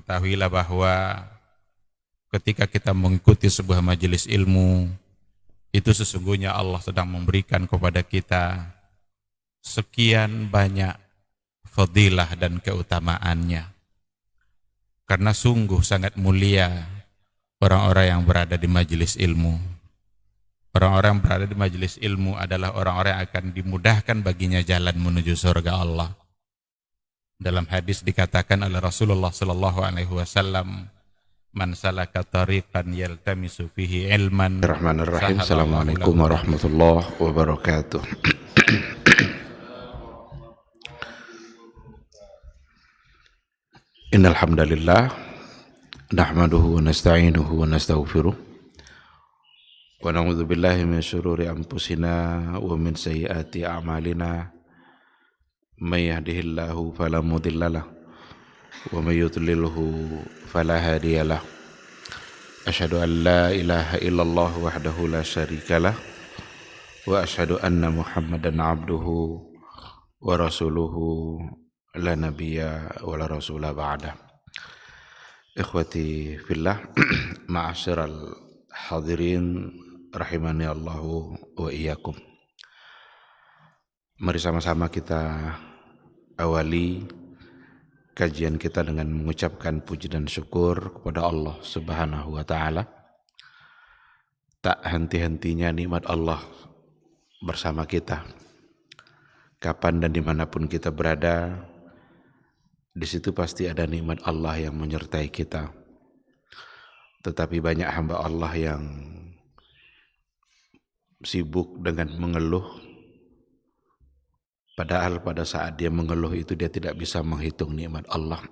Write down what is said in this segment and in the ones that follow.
Ketahuilah bahwa ketika kita mengikuti sebuah majelis ilmu, itu sesungguhnya Allah sedang memberikan kepada kita sekian banyak fadilah dan keutamaannya. Karena sungguh sangat mulia orang-orang yang berada di majelis ilmu. Orang-orang yang berada di majelis ilmu adalah orang-orang yang akan dimudahkan baginya jalan menuju surga Allah. Dalam hadis dikatakan oleh Rasulullah sallallahu alaihi wasallam, "Man salaka tariqan yaltamisu fihi ilman, Bismillahirrahmanirrahim. sahalallahu Assalamualaikum lahu tariqan." warahmatullahi wabarakatuh. Innal hamdalillah nahmaduhu wa nasta'inuhu wa nastaghfiruh wa na'udzu billahi min syururi anfusina wa min sayyiati a'malina. May yahdihillahu fala mudhillalah wa may yudlilhu fala hadiyalah. Asyhadu an la ilaha illallah wahdahu la syarikalah wa asyhadu anna Muhammadan abduhu wa rasuluhu la nabiyya wa la rasula ba'da. Ikhwati fillah, ma'asyiral hadirin rahimani Allahu wa iyyakum. Mari sama-sama kita awali kajian kita dengan mengucapkan puji dan syukur kepada Allah Subhanahu wa taala. Tak henti-hentinya nikmat Allah bersama kita. Kapan dan dimanapun kita berada, di situ pasti ada nikmat Allah yang menyertai kita. Tetapi banyak hamba Allah yang sibuk dengan mengeluh, padahal pada saat dia mengeluh itu dia tidak bisa menghitung nikmat Allah.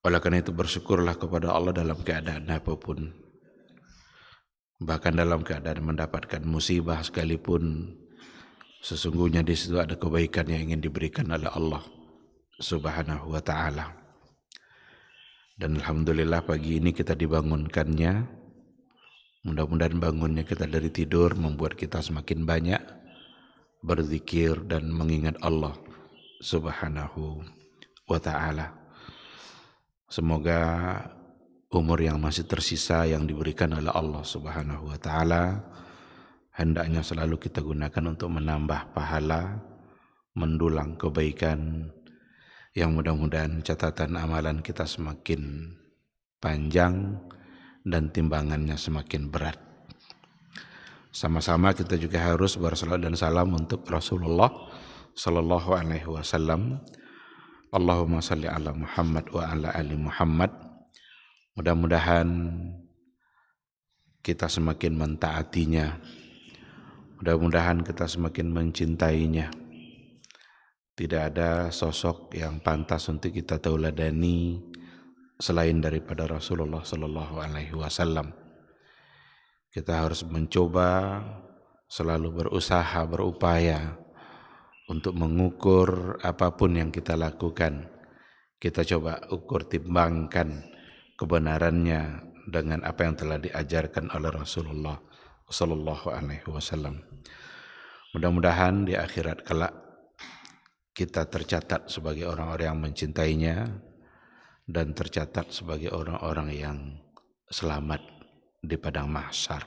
Oleh karena itu bersyukurlah kepada Allah dalam keadaan apapun. Bahkan dalam keadaan mendapatkan musibah sekalipun, sesungguhnya di situ ada kebaikan yang ingin diberikan oleh Allah Subhanahu wa ta'ala. Dan alhamdulillah pagi ini kita dibangunkannya. Mudah-mudahan bangunnya kita dari tidur membuat kita semakin banyak berzikir dan mengingat Allah Subhanahu wa ta'ala. Semoga umur yang masih tersisa yang diberikan oleh Allah Subhanahu wa ta'ala hendaknya selalu kita gunakan untuk menambah pahala, mendulang kebaikan, yang mudah-mudahan catatan amalan kita semakin panjang dan timbangannya semakin berat. Sama-sama kita juga harus bersalawat dan salam untuk Rasulullah sallallahu alaihi wasallam. Allahumma salli ala Muhammad wa ala ali Muhammad. Mudah-mudahan kita semakin mentaatinya. Mudah-mudahan kita semakin mencintainya. Tidak ada sosok yang pantas untuk kita tauladani selain daripada Rasulullah sallallahu alaihi wasallam. Kita harus mencoba selalu berusaha, berupaya untuk mengukur apapun yang kita lakukan. Kita coba ukur, timbangkan kebenarannya dengan apa yang telah diajarkan oleh Rasulullah sallallahu alaihi wasallam. Mudah-mudahan di akhirat kelak kita tercatat sebagai orang-orang yang mencintainya dan tercatat sebagai orang-orang yang selamat di padang mahsyar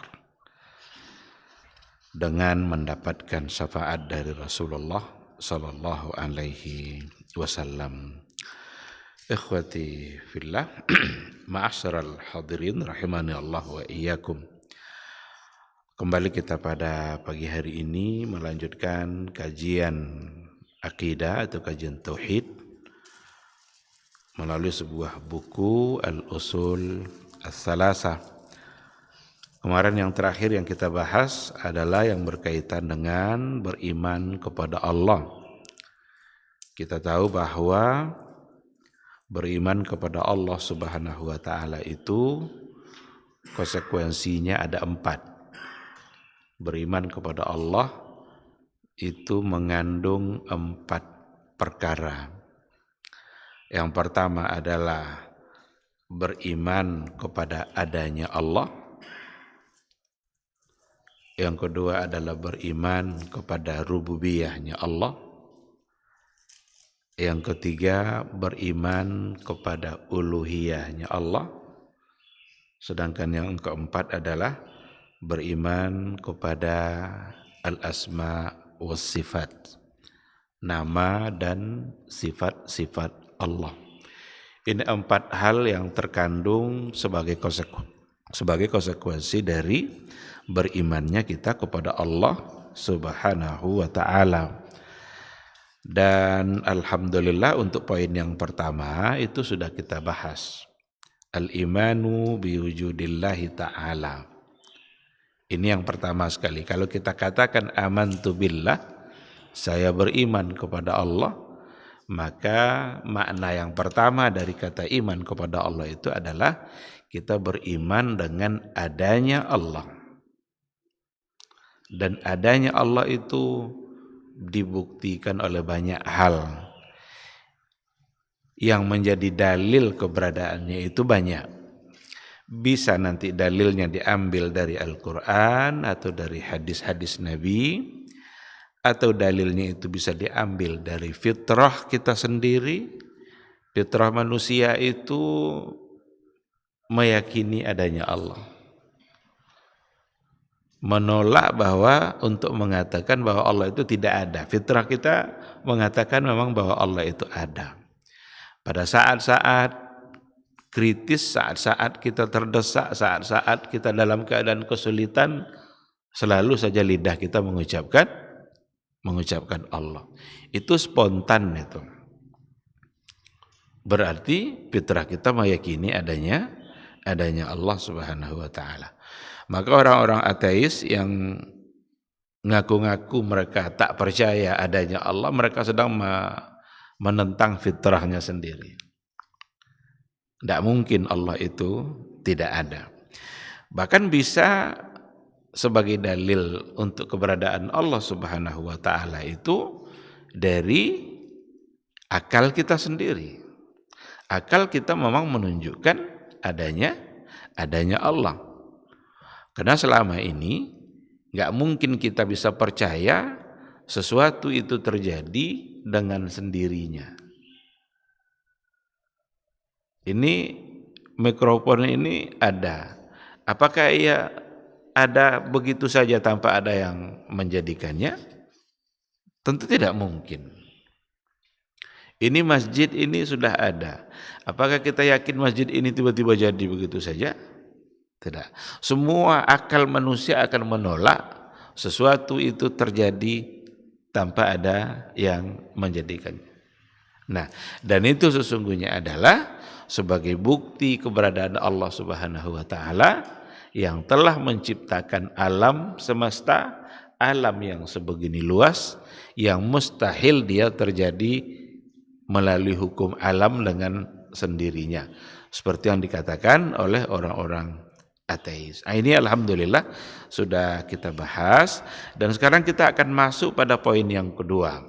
dengan mendapatkan syafaat dari Rasulullah sallallahu alaihi wasallam. Ikhwati fillah, ma'asyiral hadirin rahimani Allah wa iyyakum. Kembali kita pada pagi hari ini melanjutkan kajian akidah atau kajian tauhid melalui sebuah buku Al-Usul Ats-Tsalatsah. Kemarin yang terakhir yang kita bahas adalah yang berkaitan dengan beriman kepada Allah. Kita tahu bahwa beriman kepada Allah Subhanahu wa ta'ala itu konsekuensinya ada 4. Beriman kepada Allah itu mengandung 4 perkara. Yang pertama adalah beriman kepada adanya Allah. Yang kedua adalah beriman kepada rububiyahnya Allah. Yang ketiga, beriman kepada uluhiyahnya Allah. Sedangkan yang keempat adalah beriman kepada al-asma was sifat, nama dan sifat-sifat Allah. Ini 4 hal yang terkandung sebagai konsekuensi dari berimannya kita kepada Allah Subhanahu wa ta'ala. Dan alhamdulillah untuk poin yang pertama itu sudah kita bahas. Al-imanu biwujudillahi ta'ala. Ini yang pertama sekali. Kalau kita katakan amantu billah, saya beriman kepada Allah, maka makna yang pertama dari kata iman kepada Allah itu adalah kita beriman dengan adanya Allah. Dan adanya Allah itu dibuktikan oleh banyak hal. Yang menjadi dalil keberadaannya itu banyak. Bisa nanti dalilnya diambil dari Al-Quran atau dari hadis-hadis Nabi, atau dalilnya itu bisa diambil dari fitrah kita sendiri. Fitrah manusia itu meyakini adanya Allah, menolak bahwa untuk mengatakan bahwa Allah itu tidak ada. Fitrah kita mengatakan memang bahwa Allah itu ada. Pada saat-saat kritis, saat-saat kita terdesak, saat-saat kita dalam keadaan kesulitan, selalu saja lidah kita mengucapkan Allah. Itu spontan itu. Berarti fitrah kita meyakini adanya Allah Subhanahu wa ta'ala. Maka orang-orang ateis yang ngaku-ngaku mereka tak percaya adanya Allah, mereka sedang menentang fitrahnya sendiri. Tidak mungkin Allah itu tidak ada. Bahkan bisa sebagai dalil untuk keberadaan Allah Subhanahu wa ta'ala itu dari akal kita sendiri. Akal kita memang menunjukkan adanya Allah. Karena selama ini nggak mungkin kita bisa percaya sesuatu itu terjadi dengan sendirinya. Ini mikrofon ini ada. Apakah ia ada begitu saja tanpa ada yang menjadikannya? Tentu tidak mungkin. Ini masjid ini sudah ada. Apakah kita yakin masjid ini tiba-tiba jadi begitu saja? Tidak. Semua akal manusia akan menolak sesuatu itu terjadi tanpa ada yang menjadikannya. Nah, dan itu sesungguhnya adalah sebagai bukti keberadaan Allah Subhanahu wa ta'ala yang telah menciptakan alam semesta, alam yang sebegini luas, yang mustahil dia terjadi melalui hukum alam dengan sendirinya. Seperti yang dikatakan oleh orang-orang ateis. Ini alhamdulillah sudah kita bahas, dan sekarang kita akan masuk pada poin yang kedua.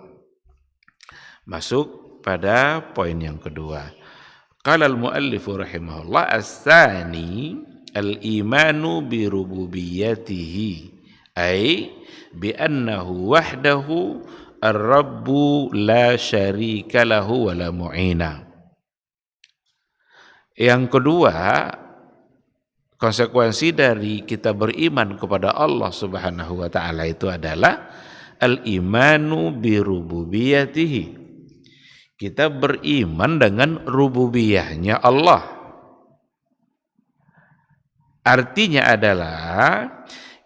Qala al-muallifu rahimahullah as-tsani al-imanu bi rububiyyatihi ay bi annahu wahdahu ar-rabbu la syarika lahu wa la mu'ina. Yang kedua, konsekuensi dari kita beriman kepada Allah Subhanahu wa ta'ala itu adalah al-imanu bi rububiyyatihi. Kita beriman dengan rububiyahnya Allah. Artinya adalah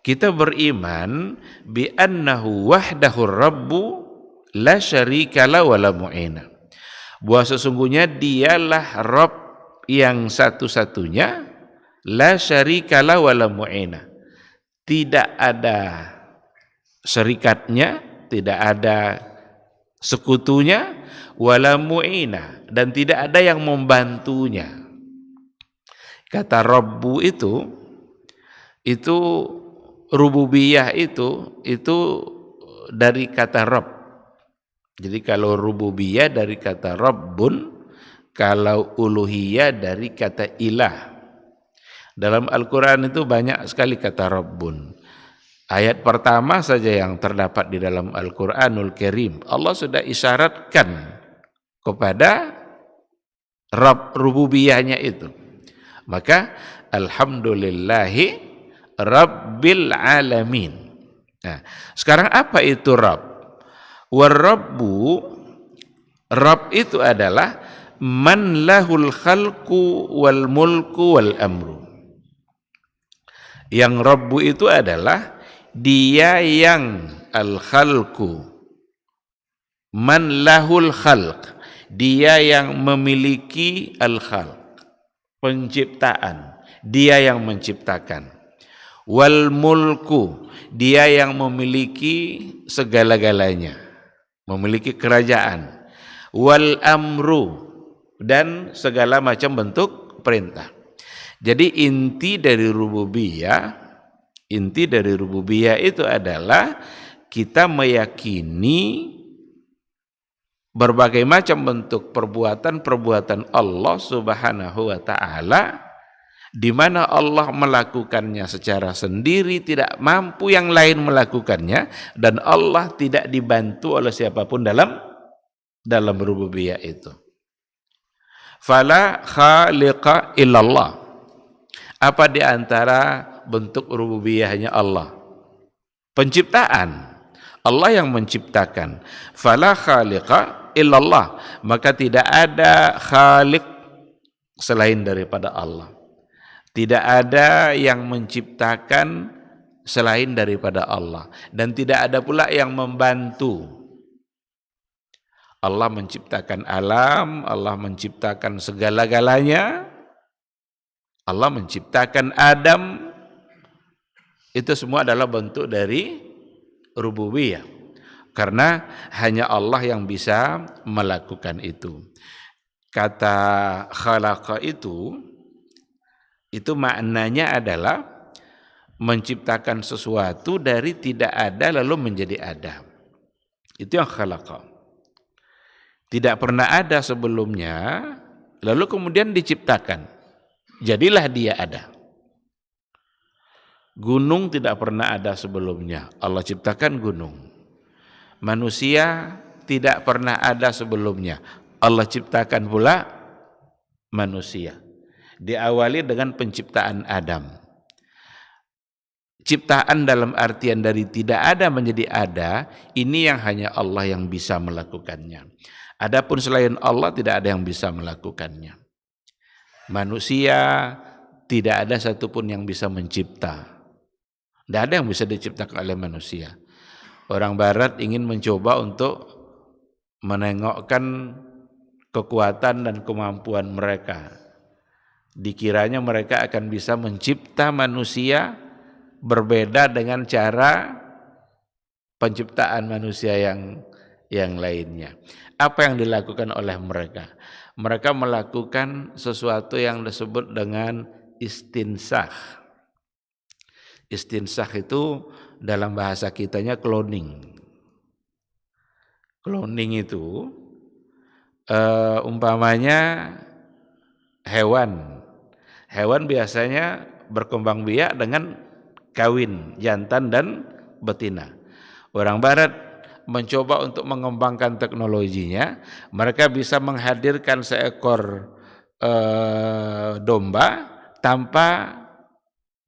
kita beriman bi annahu wahdahu rabbu la syarika lahu wa la mu'ina. Bahwa sesungguhnya dialah Rabb yang satu-satunya, la syarika lahu wa la mu'ina. Tidak ada syarikatnya, tidak ada sekutunya, wala mu'ina, dan tidak ada yang membantunya. Kata Rabbu itu rububiyah itu dari kata Rabb. Jadi kalau rububiyah dari kata Rabbun, kalau uluhiyah dari kata ilah. Dalam Al-Quran itu banyak sekali kata Rabbun. Ayat pertama saja yang terdapat di dalam Al-Quranul Karim, Allah sudah isyaratkan kepada Rabb rububiyahnya itu. Maka alhamdulillahi rabbil alamin. Nah, sekarang apa itu Rabb? Warabbu, Rabb itu adalah man lahul khalqu wal mulku wal amru. Yang Rabbu itu adalah dia yang al-khalqu, man lahul khalq, dia yang memiliki al-khalq, penciptaan, dia yang menciptakan. Wal mulku, dia yang memiliki segala-galanya, memiliki kerajaan. Wal amru, dan segala macam bentuk perintah. Jadi inti dari rububiyah itu adalah kita meyakini berbagai macam bentuk perbuatan Allah Subhanahu wa taala, di mana Allah melakukannya secara sendiri, tidak mampu yang lain melakukannya, dan Allah tidak dibantu oleh siapapun dalam rububiyah itu. Fala khaliqa illallah. Apa di antara bentuk rububiyahnya Allah? Penciptaan. Allah yang menciptakan. Fala khaliqa illallah. Maka tidak ada khaliq selain daripada Allah. Tidak ada yang menciptakan selain daripada Allah. Dan tidak ada pula yang membantu. Allah menciptakan alam, Allah menciptakan segala-galanya, Allah menciptakan Adam, itu semua adalah bentuk dari rububiyah. Karena hanya Allah yang bisa melakukan itu. Kata khalaqa itu maknanya adalah menciptakan sesuatu dari tidak ada lalu menjadi ada. Itu yang khalaqa. Tidak pernah ada sebelumnya, lalu kemudian diciptakan. Jadilah dia ada. Gunung tidak pernah ada sebelumnya, Allah ciptakan gunung. Manusia tidak pernah ada sebelumnya, Allah ciptakan pula manusia. Diawali dengan penciptaan Adam. Ciptaan dalam artian dari tidak ada menjadi ada, ini yang hanya Allah yang bisa melakukannya. Adapun selain Allah tidak ada yang bisa melakukannya. Manusia tidak ada satupun yang bisa mencipta. Tidak ada yang bisa diciptakan oleh manusia. Orang Barat ingin mencoba untuk menengokkan kekuatan dan kemampuan mereka. Dikiranya mereka akan bisa mencipta manusia berbeda dengan cara penciptaan manusia yang lainnya. Apa yang dilakukan oleh mereka? Mereka melakukan sesuatu yang disebut dengan istinsakh. Istinsakh itu dalam bahasa kitanya cloning. Cloning itu umpamanya hewan. Hewan biasanya berkembang biak dengan kawin jantan dan betina. Orang Barat mencoba untuk mengembangkan teknologinya, mereka bisa menghadirkan seekor domba tanpa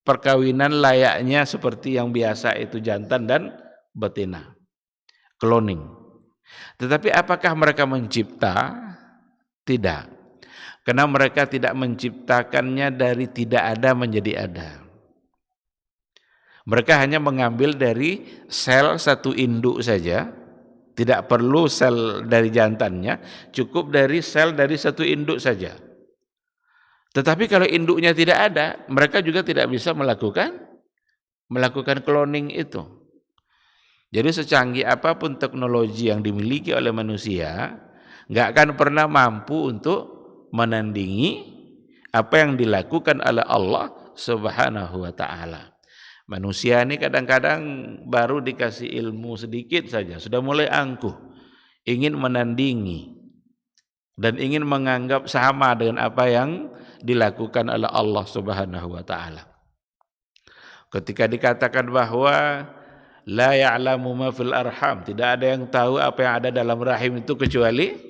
perkawinan layaknya seperti yang biasa itu jantan dan betina. Cloning. Tetapi apakah mereka mencipta? Tidak. Karena mereka tidak menciptakannya dari tidak ada menjadi ada. Mereka hanya mengambil dari sel satu induk saja, tidak perlu sel dari jantannya, cukup dari sel dari satu induk saja. Tetapi kalau induknya tidak ada, mereka juga tidak bisa melakukan cloning itu. Jadi secanggih apapun teknologi yang dimiliki oleh manusia, nggak akan pernah mampu untuk menandingi apa yang dilakukan oleh Allah Subhanahu wa taala. Manusia ini kadang-kadang baru dikasih ilmu sedikit saja sudah mulai angkuh, ingin menandingi dan ingin menganggap sama dengan apa yang dilakukan oleh Allah Subhanahu wa taala. Ketika dikatakan bahwa la ya'lamu ma fil arham, tidak ada yang tahu apa yang ada dalam rahim itu kecuali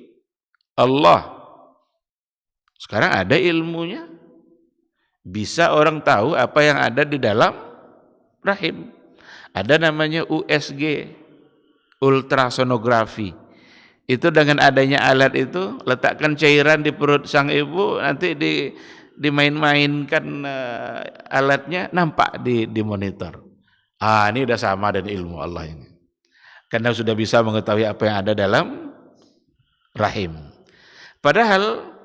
Allah. Sekarang ada ilmunya. Bisa orang tahu apa yang ada di dalam rahim. Ada namanya USG, ultrasonografi. Itu dengan adanya alat itu, letakkan cairan di perut sang ibu, nanti dimain-mainkan alatnya, nampak di monitor. Ini udah sama dengan ilmu Allah ini. Karena sudah bisa mengetahui apa yang ada dalam rahim. Padahal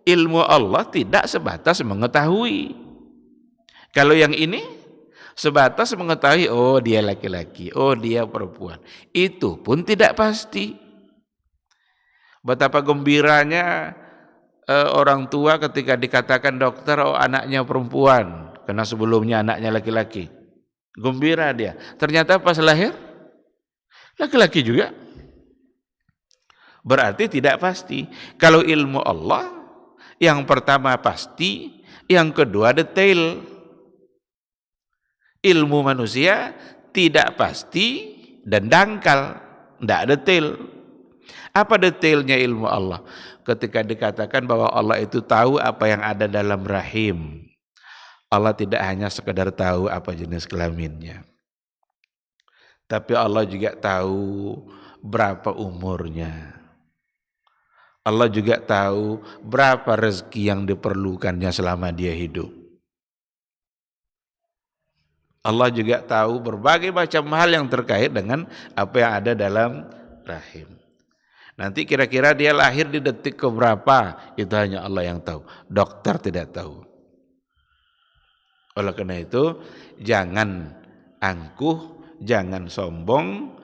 ilmu Allah tidak sebatas mengetahui. Kalau yang ini sebatas mengetahui, oh dia laki-laki, oh dia perempuan. Itu pun tidak pasti. Betapa gembiranya orang tua ketika dikatakan dokter, oh anaknya perempuan, karena sebelumnya anaknya laki-laki. Gembira dia. Ternyata pas lahir, laki-laki juga. Berarti tidak pasti. Kalau ilmu Allah, yang pertama pasti, yang kedua detail. Ilmu manusia tidak pasti dan dangkal, tidak detail. Apa detailnya ilmu Allah? Ketika dikatakan bahwa Allah itu tahu apa yang ada dalam rahim. Allah tidak hanya sekedar tahu apa jenis kelaminnya, tapi Allah juga tahu berapa umurnya. Allah juga tahu berapa rezeki yang diperlukannya selama dia hidup. Allah juga tahu berbagai macam hal yang terkait dengan apa yang ada dalam rahim. Nanti kira-kira dia lahir di detik keberapa, itu hanya Allah yang tahu. Dokter tidak tahu. Oleh karena itu, jangan angkuh, jangan sombong,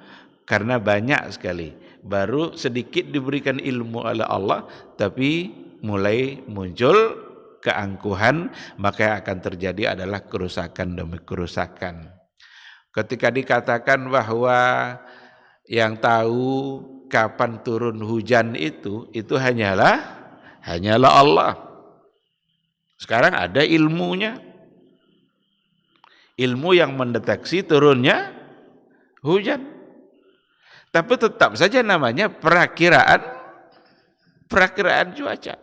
karena banyak sekali. Baru sedikit diberikan ilmu oleh Allah, tapi mulai muncul keangkuhan, maka yang akan terjadi adalah kerusakan demi kerusakan. Ketika dikatakan bahwa yang tahu kapan turun hujan itu hanyalah Allah. Sekarang ada ilmunya. Ilmu yang mendeteksi turunnya hujan. Tapi tetap saja namanya perakiraan cuaca.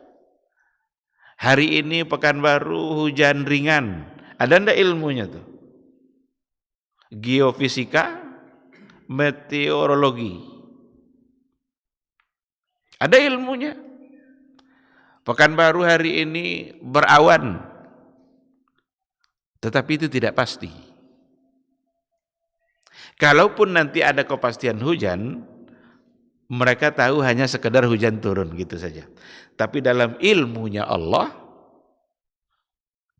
Hari ini Pekanbaru hujan ringan. Ada enggak ilmunya tuh? Geofisika, meteorologi. Ada ilmunya. Pekanbaru hari ini berawan. Tetapi itu tidak pasti. Kalaupun nanti ada kepastian hujan, mereka tahu hanya sekedar hujan turun gitu saja. Tapi dalam ilmunya Allah,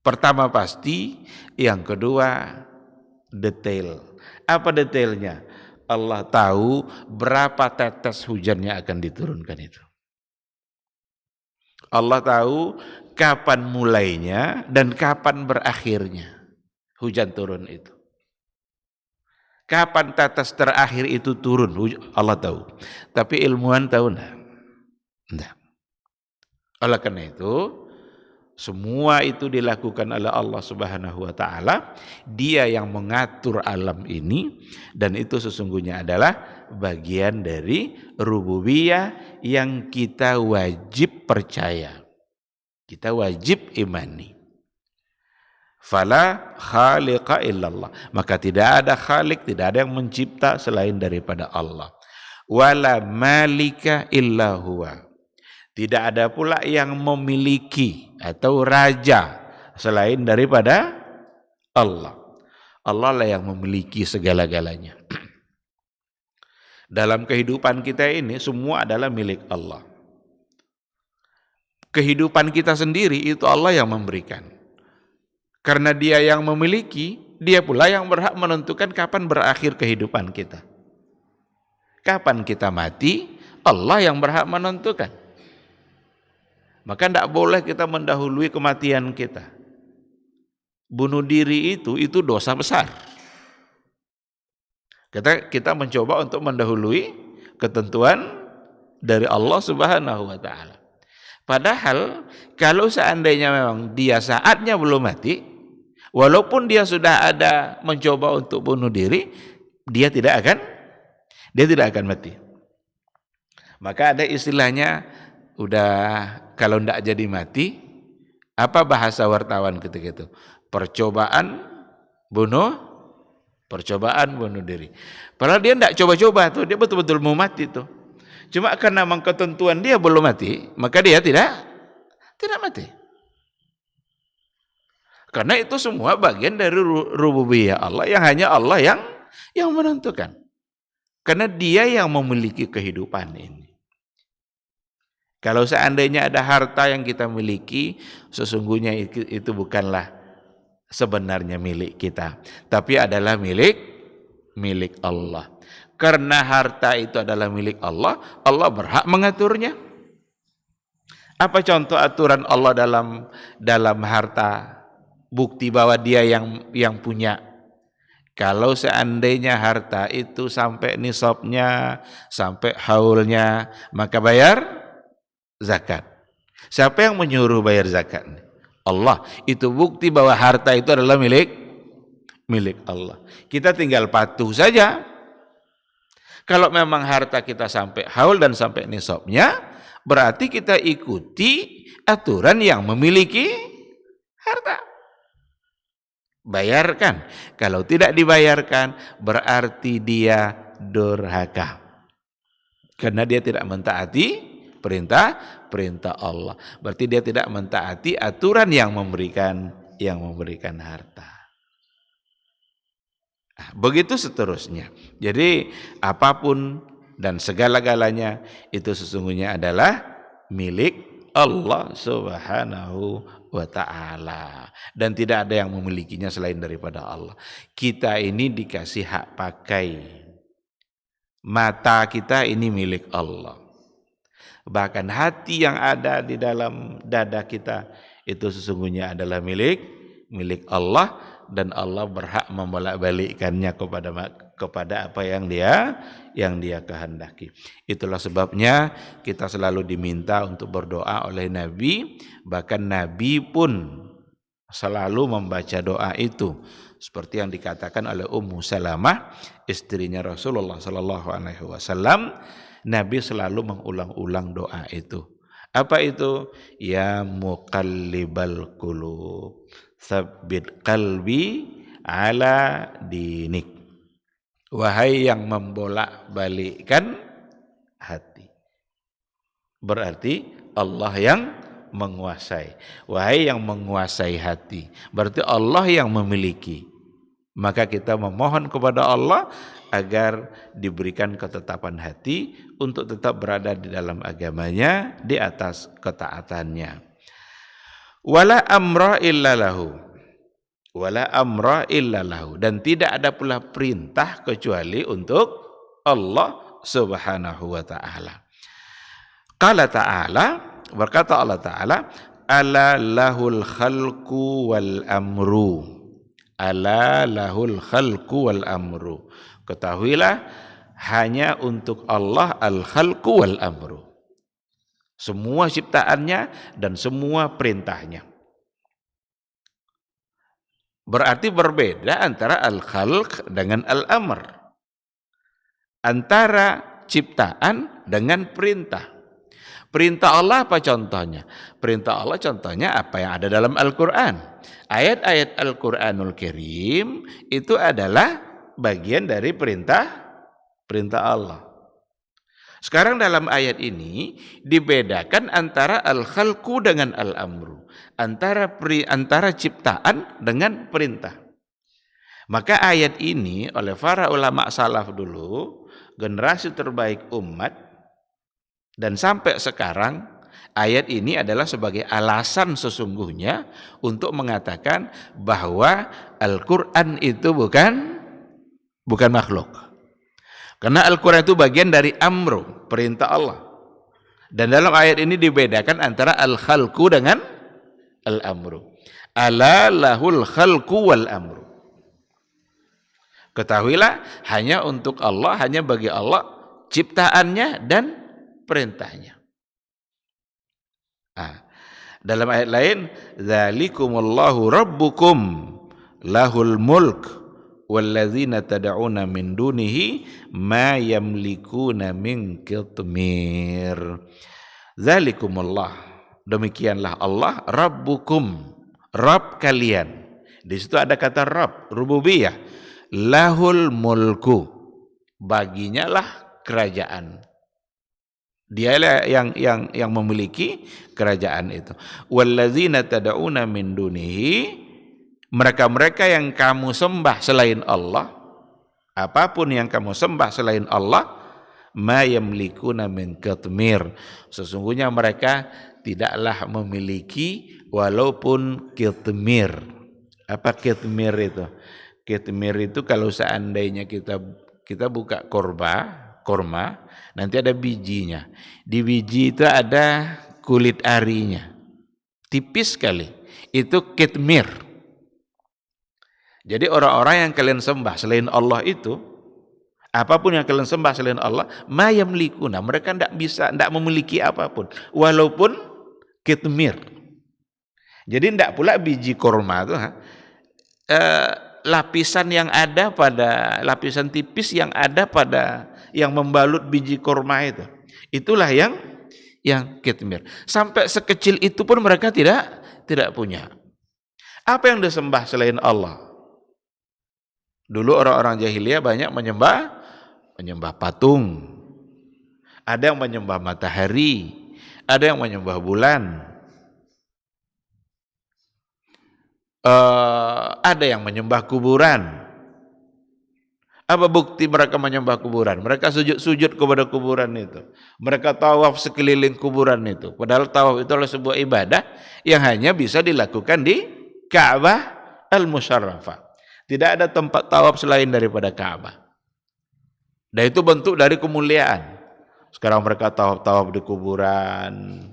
pertama pasti, yang kedua detail. Apa detailnya? Allah tahu berapa tetes hujan yang akan diturunkan itu. Allah tahu kapan mulainya dan kapan berakhirnya hujan turun itu. Kapan tetes terakhir itu turun, Allah tahu. Tapi ilmuwan tahu enggak? Oleh karena itu, semua itu dilakukan oleh Allah Subhanahu wa taala. Dia yang mengatur alam ini, dan itu sesungguhnya adalah bagian dari rububiyah yang kita wajib percaya. Kita wajib imani. Fala khaliqa illallah. Maka tidak ada khalik, tidak ada yang mencipta selain daripada Allah. Wala malika illa huwa. Tidak ada pula yang memiliki atau raja selain daripada Allah. Allah lah yang memiliki segala-galanya. Dalam kehidupan kita ini semua adalah milik Allah. Kehidupan kita sendiri itu Allah yang memberikan. Karena dia yang memiliki, dia pula yang berhak menentukan kapan berakhir kehidupan kita. Kapan kita mati, Allah yang berhak menentukan. Maka tidak boleh kita mendahului kematian kita. Bunuh diri itu dosa besar. Kita mencoba untuk mendahului ketentuan dari Allah Subhanahu wa taala. Padahal kalau seandainya memang dia saatnya belum mati, walaupun dia sudah ada mencoba untuk bunuh diri, dia tidak akan mati. Maka ada istilahnya udah kalau ndak jadi mati, apa bahasa wartawan ketika itu? Percobaan bunuh diri. Padahal dia ndak coba-coba tuh, dia betul-betul mau mati tuh. Cuma karena memang ketentuan dia belum mati, maka dia tidak mati. Karena itu semua bagian dari rububiyah Allah yang hanya Allah yang menentukan. Karena dia yang memiliki kehidupan ini. Kalau seandainya ada harta yang kita miliki, sesungguhnya itu bukanlah sebenarnya milik kita, tapi adalah milik Allah. Karena harta itu adalah milik Allah, Allah berhak mengaturnya. Apa contoh aturan Allah dalam harta? Bukti bahwa dia yang punya. Kalau seandainya harta itu sampai nisabnya, sampai haulnya, maka bayar zakat. Siapa yang menyuruh bayar zakat? Allah. Itu bukti bahwa harta itu adalah milik Allah. Kita tinggal patuh saja. Kalau memang harta kita sampai haul dan sampai nisabnya, berarti kita ikuti aturan yang memiliki harta. Bayarkan. Kalau tidak dibayarkan, berarti dia durhaka. Karena dia tidak mentaati perintah Allah. Berarti dia tidak mentaati aturan yang memberikan harta. Nah, begitu seterusnya. Jadi apapun dan segala-galanya itu sesungguhnya adalah milik Allah Subhanahu wa ta'ala, dan tidak ada yang memilikinya selain daripada Allah. Kita ini dikasih hak pakai. Mata kita ini milik Allah. Bahkan hati yang ada di dalam dada kita itu sesungguhnya adalah milik Allah, dan Allah berhak membolak-balikkannya kepada apa yang dia kehendaki. Itulah sebabnya kita selalu diminta untuk berdoa oleh Nabi, bahkan Nabi pun selalu membaca doa itu, seperti yang dikatakan oleh Ummu Salamah, istrinya Rasulullah sallallahu alaihi wasallam. Nabi selalu mengulang-ulang doa itu. Apa itu? Ya muqallibal qulub, tsabbit qalbi ala dinik. Wahai yang membolak-balikkan hati. Berarti Allah yang menguasai. Wahai yang menguasai hati, berarti Allah yang memiliki. Maka kita memohon kepada Allah agar diberikan ketetapan hati untuk tetap berada di dalam agamanya, di atas ketaatannya. Wala amra illa lahu. Wala amra illa lahu. Dan tidak ada pula perintah kecuali untuk Allah Subhanahu wa ta'ala. Qala ta'ala, berkata Allah Ta'ala, ala lahul khalqu wal amru. Ala lahul khalqu wal amru. Ketahuilah hanya untuk Allah al-khalqu wal amru. Semua ciptaannya dan semua perintahnya. Berarti berbeda antara al-khalq dengan al-amr. Antara ciptaan dengan perintah. Perintah Allah apa contohnya? Perintah Allah contohnya apa yang ada dalam Al-Quran. Ayat-ayat Al-Quranul Karim itu adalah bagian dari perintah Allah. Sekarang dalam ayat ini dibedakan antara al-khalqu dengan al-amru, antara ciptaan dengan perintah. Maka ayat ini oleh para ulama salaf dulu, generasi terbaik umat, dan sampai sekarang ayat ini adalah sebagai alasan sesungguhnya untuk mengatakan bahwa Al-Quran itu bukan makhluk. Karena Al-Quran itu bagian dari amru, perintah Allah. Dan dalam ayat ini dibedakan antara al-khalqu dengan al-amru. Ala lahul khalqu wal amru. Ketahuilah hanya untuk Allah, hanya bagi Allah ciptaannya dan perintahnya. Dalam ayat lain, dzalikumullahu rabbukum lahul mulk walladzina tad'una min dunihi ma yamlikuna min qitmir. Dzalikumullah, demikianlah Allah, Rabbukum, Rabb kalian. Di situ ada kata Rabb, rububiyah. Lahul mulku, baginya lah kerajaan. Dialah yang memiliki kerajaan itu. Wallazina tad'una min dunihi, mereka-mereka yang kamu sembah selain Allah, apapun yang kamu sembah selain Allah, ma yamlikuna min qitmir, sesungguhnya mereka tidaklah memiliki walaupun qitmir. Apa qitmir itu? Qitmir itu kalau seandainya kita buka kurma, nanti ada bijinya. Di biji itu ada kulit arinya. Tipis sekali. Itu qitmir. Jadi orang-orang yang kalian sembah selain Allah itu, apapun yang kalian sembah selain Allah, ma yamlikuna, mereka tidak memiliki apapun, walaupun qitmir. Jadi tidak pula biji kurma itu lapisan yang ada pada lapisan tipis yang ada pada yang membalut biji kurma itu. Itulah yang qitmir. Sampai sekecil itu pun mereka tidak punya. Apa yang disembah selain Allah? Dulu orang-orang jahiliyah banyak menyembah patung. Ada yang menyembah matahari, ada yang menyembah bulan. Ada yang menyembah kuburan. Apa bukti mereka menyembah kuburan? Mereka sujud kepada kuburan itu. Mereka tawaf sekeliling kuburan itu. Padahal tawaf itu adalah sebuah ibadah yang hanya bisa dilakukan di Ka'bah al-Musyarrafah. Tidak ada tempat tawaf selain daripada Ka'bah. Dan itu bentuk dari kemuliaan. Sekarang mereka tawaf di kuburan.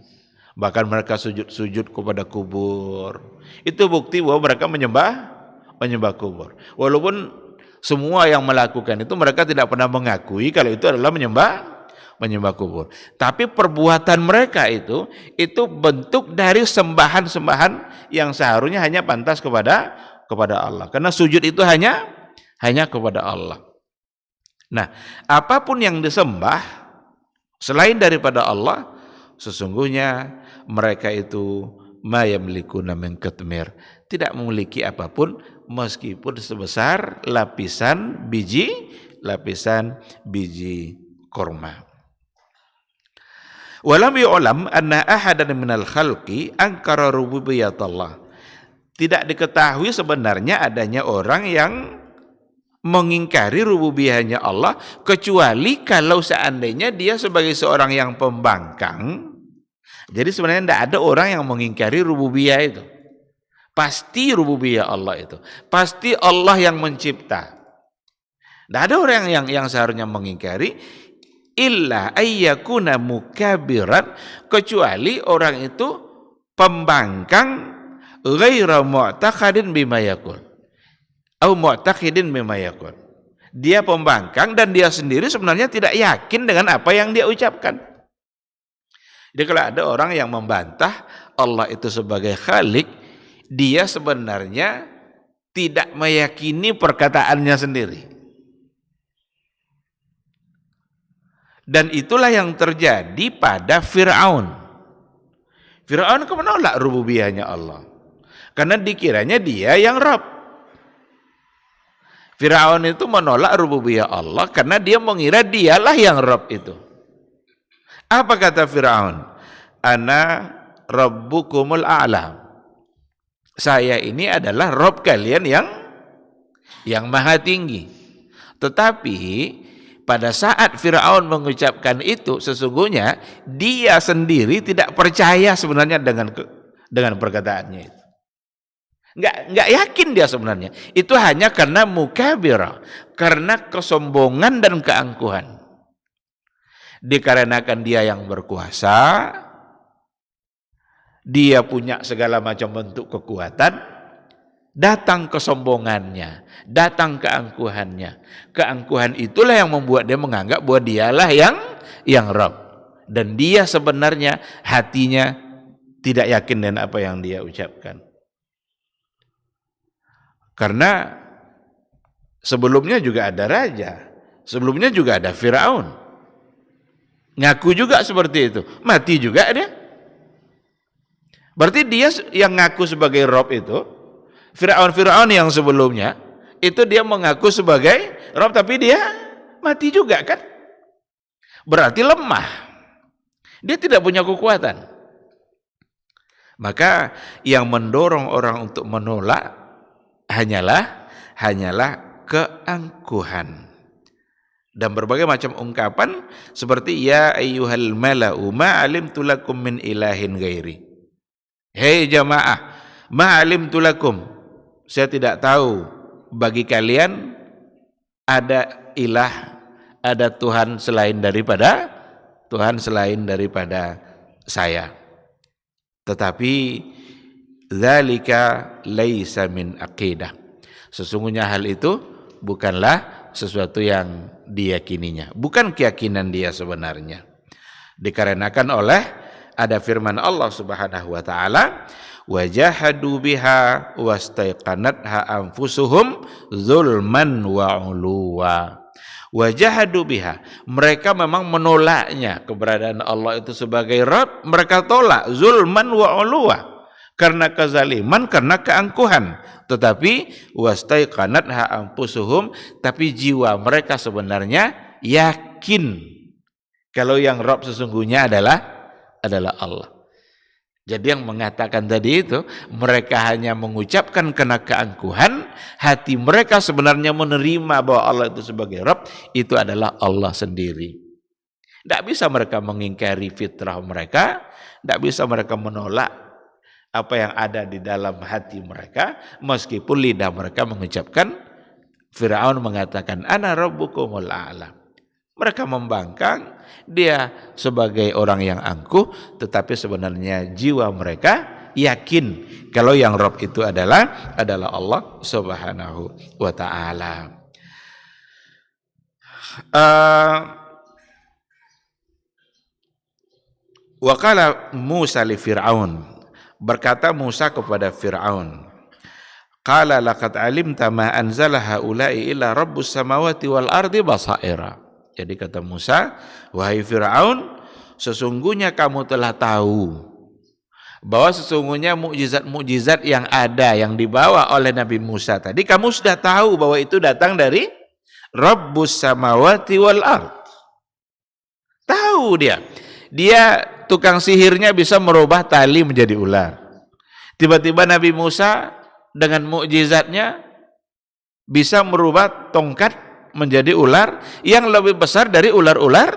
Bahkan mereka sujud kepada kubur. Itu bukti bahwa mereka menyembah kubur. Walaupun semua yang melakukan itu mereka tidak pernah mengakui kalau itu adalah menyembah kubur. Tapi perbuatan mereka itu bentuk dari sembahan-sembahan yang seharusnya hanya pantas kepada Allah. Karena sujud itu hanya kepada Allah. Nah, apapun yang disembah selain daripada Allah, sesungguhnya mereka itu ma yamlikuna min qitmir, tidak memiliki apapun meskipun sebesar lapisan biji kurma. Walam yu'lam anna ahadan minal khalqi ankara rububiyatallah. Tidak diketahui sebenarnya adanya orang yang mengingkari rububiyahnya Allah, kecuali kalau seandainya dia sebagai seorang yang pembangkang. Jadi sebenarnya tidak ada orang yang mengingkari rububiyah itu. Pasti rububiyah Allah itu. Pasti Allah yang mencipta. Tidak ada orang yang seharusnya mengingkari. Illa ayyakuna mukabiran, kecuali orang itu pembangkang ghaira mu'taqadin bima yaqul. Au mu'taqidin bima yaqul. Dia pembangkang dan dia sendiri sebenarnya tidak yakin dengan apa yang dia ucapkan. Jadi kalau ada orang yang membantah Allah itu sebagai Khalik, dia sebenarnya tidak meyakini perkataannya sendiri. Dan itulah yang terjadi pada Fir'aun. Fir'aun menolak rububiyahnya Allah. Karena dikiranya dia yang Rabb. Fir'aun itu menolak rububiyah Allah karena dia mengira dialah yang Rabb itu. Apa kata Fir'aun? Ana rabbukumul a'la. Saya ini adalah Rabb kalian yang maha tinggi. Tetapi pada saat Fir'aun mengucapkan itu, sesungguhnya dia sendiri tidak percaya sebenarnya dengan perkataannya itu. Enggak yakin dia sebenarnya. Itu hanya karena mukabirah, karena kesombongan dan keangkuhan. Dikarenakan dia yang berkuasa, dia punya segala macam bentuk kekuatan, datang kesombongannya, datang keangkuhannya. Keangkuhan itulah yang membuat dia menganggap bahwa dialah yang Rabb. Dan dia sebenarnya hatinya tidak yakin dengan apa yang dia ucapkan. Karena sebelumnya juga ada raja, sebelumnya juga ada Fir'aun. Ngaku juga seperti itu. Mati juga dia. Berarti dia yang ngaku sebagai Rob itu, Fir'aun yang sebelumnya, itu dia mengaku sebagai Rob, tapi dia mati juga kan? Berarti lemah. Dia tidak punya kekuatan. Maka yang mendorong orang untuk menolak hanyalah keangkuhan. Dan berbagai macam ungkapan seperti ya ayyuhal mala'u ma alimtu lakum min ilahin ghairi. Hei jamaah, ma alimtu lakum, saya tidak tahu bagi kalian ada ilah, ada Tuhan selain daripada saya. Tetapi dzalika laisa min aqidah. Sesungguhnya hal itu bukanlah sesuatu yang diyakininya, bukan keyakinan dia sebenarnya. Dikarenakan oleh ada firman Allah Subhanahu wa taala, wajahadu biha wastaiqanatha anfusuhum zulman wa uluwa. Wajahadu biha, mereka memang menolaknya, keberadaan Allah itu sebagai Rabb, mereka tolak zulman wa uluwa, karena kezaliman, karena keangkuhan. Tetapi wastaiqanatha anfusuhum, tapi jiwa mereka sebenarnya yakin kalau yang Rabb sesungguhnya adalah Allah. Jadi yang mengatakan tadi itu, mereka hanya mengucapkan karena keangkuhan, hati mereka sebenarnya menerima bahwa Allah itu sebagai Rabb, itu adalah Allah sendiri. Tidak bisa mereka mengingkari fitrah mereka, tidak bisa mereka menolak apa yang ada di dalam hati mereka, meskipun lidah mereka mengucapkan, Fir'aun mengatakan, ana rabbukumul a'la. Mereka membangkang, dia sebagai orang yang angkuh, tetapi sebenarnya jiwa mereka yakin kalau yang Rabb itu adalah Allah Subhanahu wa ta'ala. Wa qala Musa li Fir'aun, berkata Musa kepada Fir'aun, qala laqad alimta ma anzala haula'i illa rabbus samawati wal ardi basaira. Jadi kata Musa, wahai Fir'aun, sesungguhnya kamu telah tahu bahwa sesungguhnya mukjizat-mukjizat yang ada, yang dibawa oleh Nabi Musa tadi, kamu sudah tahu bahwa itu datang dari Rabbus samawati wal ard. Tahu dia tukang sihirnya bisa merubah tali menjadi ular. Tiba-tiba Nabi Musa dengan mukjizatnya bisa merubah tongkat menjadi ular yang lebih besar dari ular-ular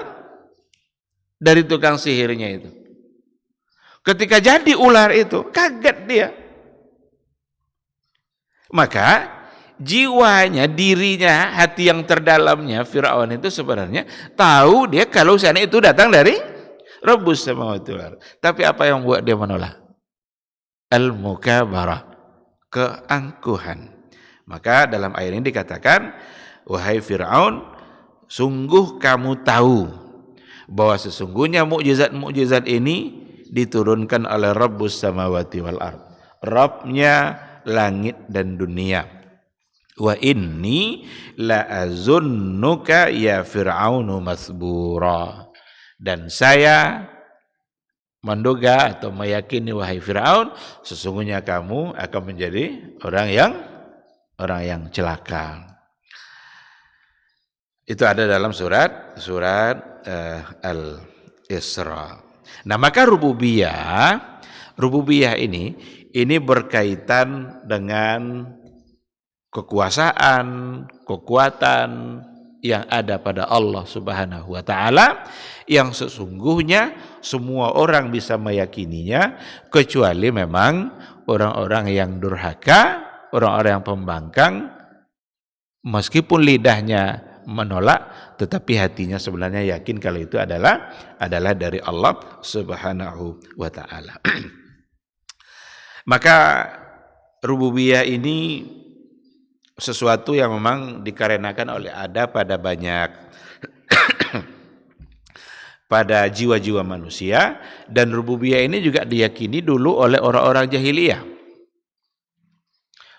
dari tukang sihirnya itu. Ketika jadi ular itu, kaget dia. Maka jiwanya, dirinya, hati yang terdalamnya Fir'aun itu sebenarnya tahu dia kalau sana itu datang dari Rabbus samawati wal ardh. Tapi apa yang buat dia menolak? Al-mukabarah, keangkuhan. Maka dalam ayat ini dikatakan, wahai Fir'aun, sungguh kamu tahu bahwa sesungguhnya mukjizat-mukjizat ini diturunkan oleh Rabbus samawati wal ardh, Rabbnya langit dan dunia. Wa inni la azunnuka ya Fir'aunu masbura. Dan saya menduga atau meyakini wahai Fir'aun, sesungguhnya kamu akan menjadi orang yang celaka. Itu ada dalam surat Al-Isra. Nah, maka rububiyah ini berkaitan dengan kekuasaan, kekuatan yang ada pada Allah Subhanahu wa taala, yang sesungguhnya semua orang bisa meyakininya, kecuali memang orang-orang yang durhaka, orang-orang yang pembangkang, meskipun lidahnya menolak, tetapi hatinya sebenarnya yakin kalau itu adalah dari Allah Subhanahu wa taala. Maka rububiyah ini sesuatu yang memang dikarenakan oleh ada pada banyak pada jiwa-jiwa manusia, dan rububiyah ini juga diyakini dulu oleh orang-orang jahiliyah.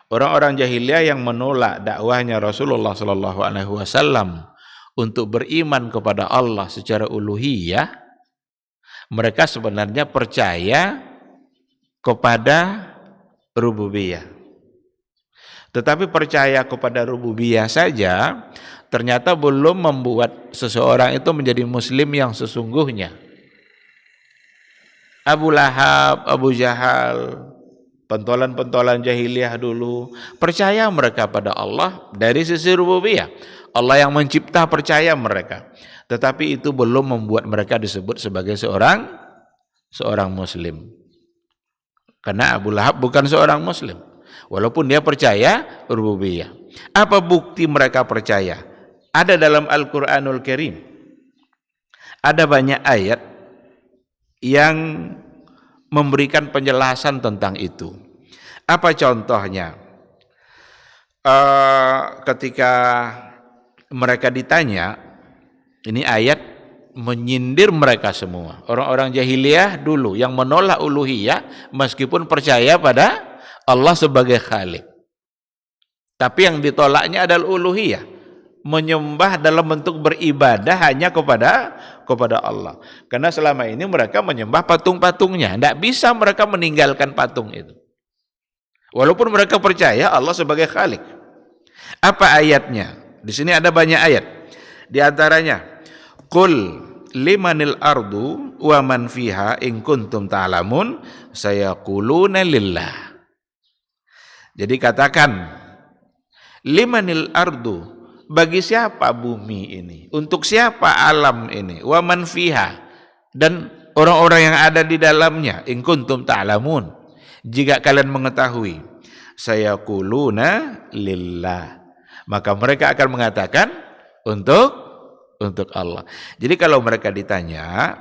Orang-orang jahiliyah yang menolak dakwahnya Rasulullah sallallahu alaihi wasallam untuk beriman kepada Allah secara uluhiyah, mereka sebenarnya percaya kepada rububiyah. Tetapi percaya kepada rububiyah saja ternyata belum membuat seseorang itu menjadi muslim yang sesungguhnya. Abu Lahab, Abu Jahal, pentolan-pentolan jahiliyah dulu, percaya mereka pada Allah dari sisi rububiyah. Allah yang mencipta, percaya mereka. Tetapi itu belum membuat mereka disebut sebagai seorang muslim. Karena Abu Lahab bukan seorang muslim, walaupun dia percaya rububiyah. Apa bukti mereka percaya? Ada dalam Al-Qur'anul Karim. Ada banyak ayat yang memberikan penjelasan tentang itu. Apa contohnya? Ketika mereka ditanya, ini ayat menyindir mereka semua. Orang-orang jahiliyah dulu yang menolak uluhiyah meskipun percaya pada Allah sebagai Khalik. Tapi yang ditolaknya adalah uluhiyah, menyembah dalam bentuk beribadah hanya kepada Allah. Karena selama ini mereka menyembah patung-patungnya. Tidak bisa mereka meninggalkan patung itu. Walaupun mereka percaya Allah sebagai Khalik. Apa ayatnya? Di sini ada banyak ayat. Di antaranya, Qul limanil ardu wa man fiha in kuntum ta'lamun sayaquluna lillah. Jadi katakan, limanil ardu, bagi siapa bumi ini, untuk siapa alam ini, wa man fiha, dan orang-orang yang ada di dalamnya, in kuntum ta'lamun, jika kalian mengetahui, sayaquluna lillah, maka mereka akan mengatakan untuk Allah. Jadi kalau mereka ditanya,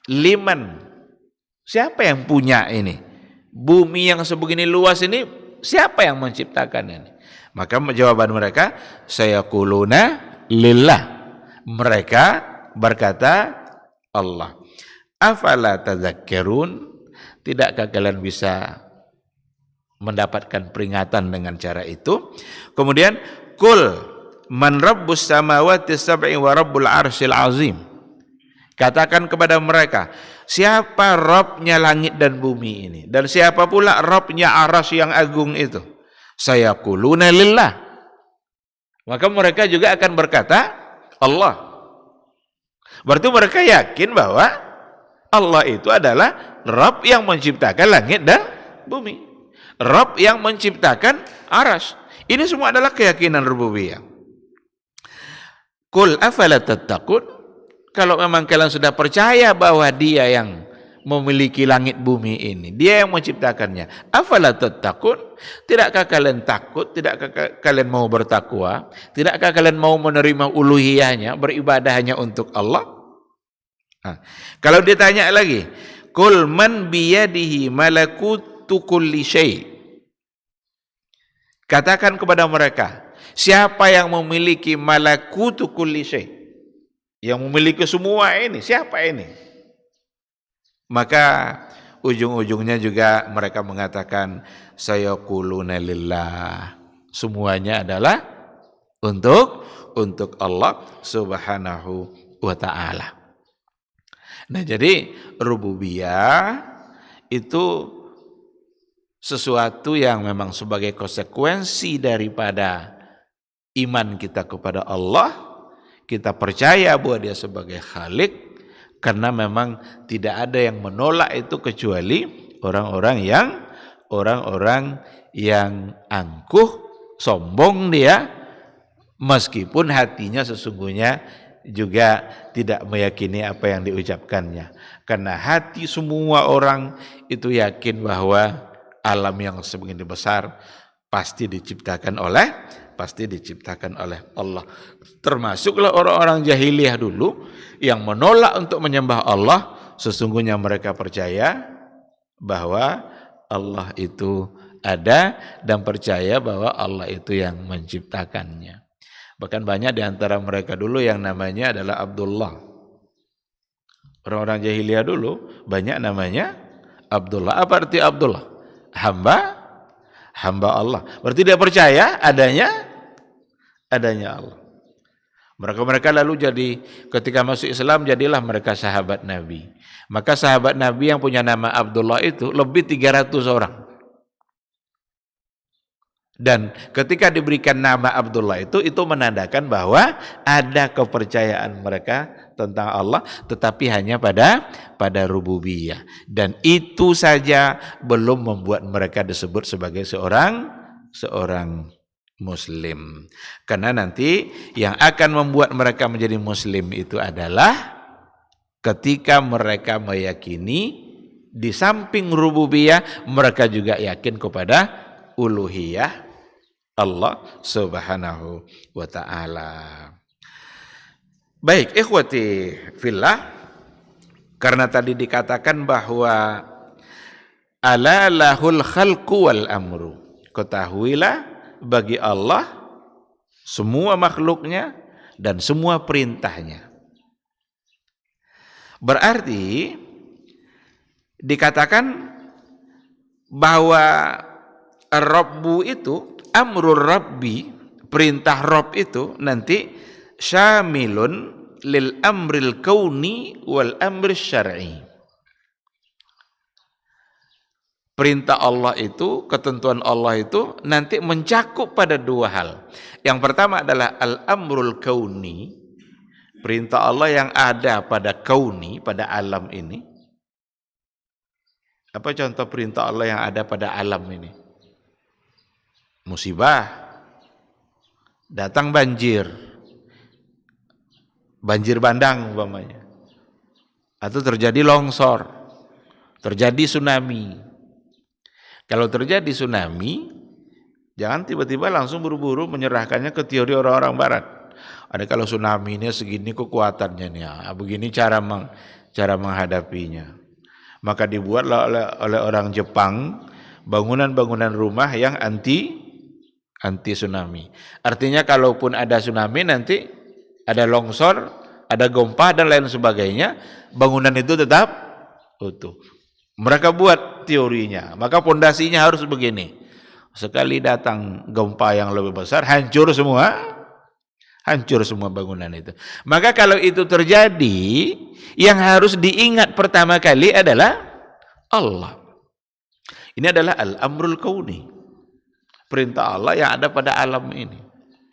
liman, siapa yang punya ini? Bumi yang sebegini luas ini, siapa yang menciptakan ini? Maka jawaban mereka, sayaquluna lillah. Mereka berkata Allah. Afala tadzakkarun? Tidakkah kalian bisa mendapatkan peringatan dengan cara itu? Kemudian, Qul man rabbus samawati sab'i wa rabbul arsyil azim. Katakan kepada mereka, siapa Rabbnya langit dan bumi ini, dan siapa pula Rabbnya arasy yang agung itu? Sayaquluna lillah. Maka mereka juga akan berkata Allah. Berarti mereka yakin bahwa Allah itu adalah Rabb yang menciptakan langit dan bumi, Rabb yang menciptakan arasy. Ini semua adalah keyakinan rububiyah. Qul afala tattaqun? Kalau memang kalian sudah percaya bahwa Dia yang memiliki langit bumi ini, Dia yang menciptakannya, afala tattaqun? Tidakkah kalian takut? Tidakkah kalian mau bertakwa? Tidakkah kalian mau menerima uluhiyahnya, beribadah hanya untuk Allah? Kalau ditanya lagi, qul man biyadihi malakutu kulli syai'. Katakan kepada mereka, siapa yang memiliki malakutu kulli syai', yang memiliki semua ini, siapa ini? Maka ujung-ujungnya juga mereka mengatakan sayaquluna lillah. Semuanya adalah untuk Allah Subhanahu wa taala. Nah, jadi rububiyah itu sesuatu yang memang sebagai konsekuensi daripada iman kita kepada Allah. Kita percaya bahwa Dia sebagai Khalik, karena memang tidak ada yang menolak itu kecuali orang-orang yang angkuh, sombong dia, meskipun hatinya sesungguhnya juga tidak meyakini apa yang diucapkannya. Karena hati semua orang itu yakin bahwa alam yang sebegini besar pasti diciptakan oleh Allah. Termasuklah orang-orang jahiliyah dulu yang menolak untuk menyembah Allah. Sesungguhnya mereka percaya bahwa Allah itu ada dan percaya bahwa Allah itu yang menciptakannya. Bahkan banyak di antara mereka dulu yang namanya adalah Abdullah. Orang-orang jahiliyah dulu banyak namanya Abdullah. Apa arti Abdullah? Hamba Allah. Berarti dia percaya adanya Allah. Mereka lalu jadi, ketika masuk Islam jadilah mereka sahabat Nabi. Maka sahabat Nabi yang punya nama Abdullah itu lebih 300 orang. Dan ketika diberikan nama Abdullah itu menandakan bahwa ada kepercayaan mereka tentang Allah, tetapi hanya pada rububiyah. Dan itu saja belum membuat mereka disebut sebagai seorang Muslim. Karena nanti yang akan membuat mereka menjadi Muslim itu adalah ketika mereka meyakini di samping rububiyah mereka juga yakin kepada uluhiyah Allah Subhanahu wa ta'ala. Baik, ikhwati fillah, karena tadi dikatakan bahwa ala lahul khalqu wal amru, ketahuilah bagi Allah semua makhluknya dan semua perintahnya. Berarti dikatakan bahwa Rabbu itu, amrul Rabbi, perintah Rabb itu nanti syamilun lil amril kauni wal amril syar'i. Perintah Allah itu, ketentuan Allah itu nanti mencakup pada dua hal. Yang pertama adalah al-amrul kauni, perintah Allah yang ada pada kauni, pada alam ini. Apa contoh perintah Allah yang ada pada alam ini? Musibah, datang banjir bandang umpamanya, atau terjadi longsor, terjadi tsunami. Kalau terjadi tsunami, jangan tiba-tiba langsung buru-buru menyerahkannya ke teori orang-orang barat. Ada kalau tsunami ini segini kekuatannya nih, begini cara menghadapinya. Maka dibuatlah oleh orang Jepang bangunan-bangunan rumah yang anti tsunami. Artinya kalaupun ada tsunami nanti ada longsor, ada gempa dan lain sebagainya, bangunan itu tetap utuh. Mereka buat teorinya, maka pondasinya harus begini. Sekali datang gempa yang lebih besar, hancur semua bangunan itu. Maka kalau itu terjadi, yang harus diingat pertama kali adalah Allah. Ini adalah al-amrul kauni, perintah Allah yang ada pada alam ini.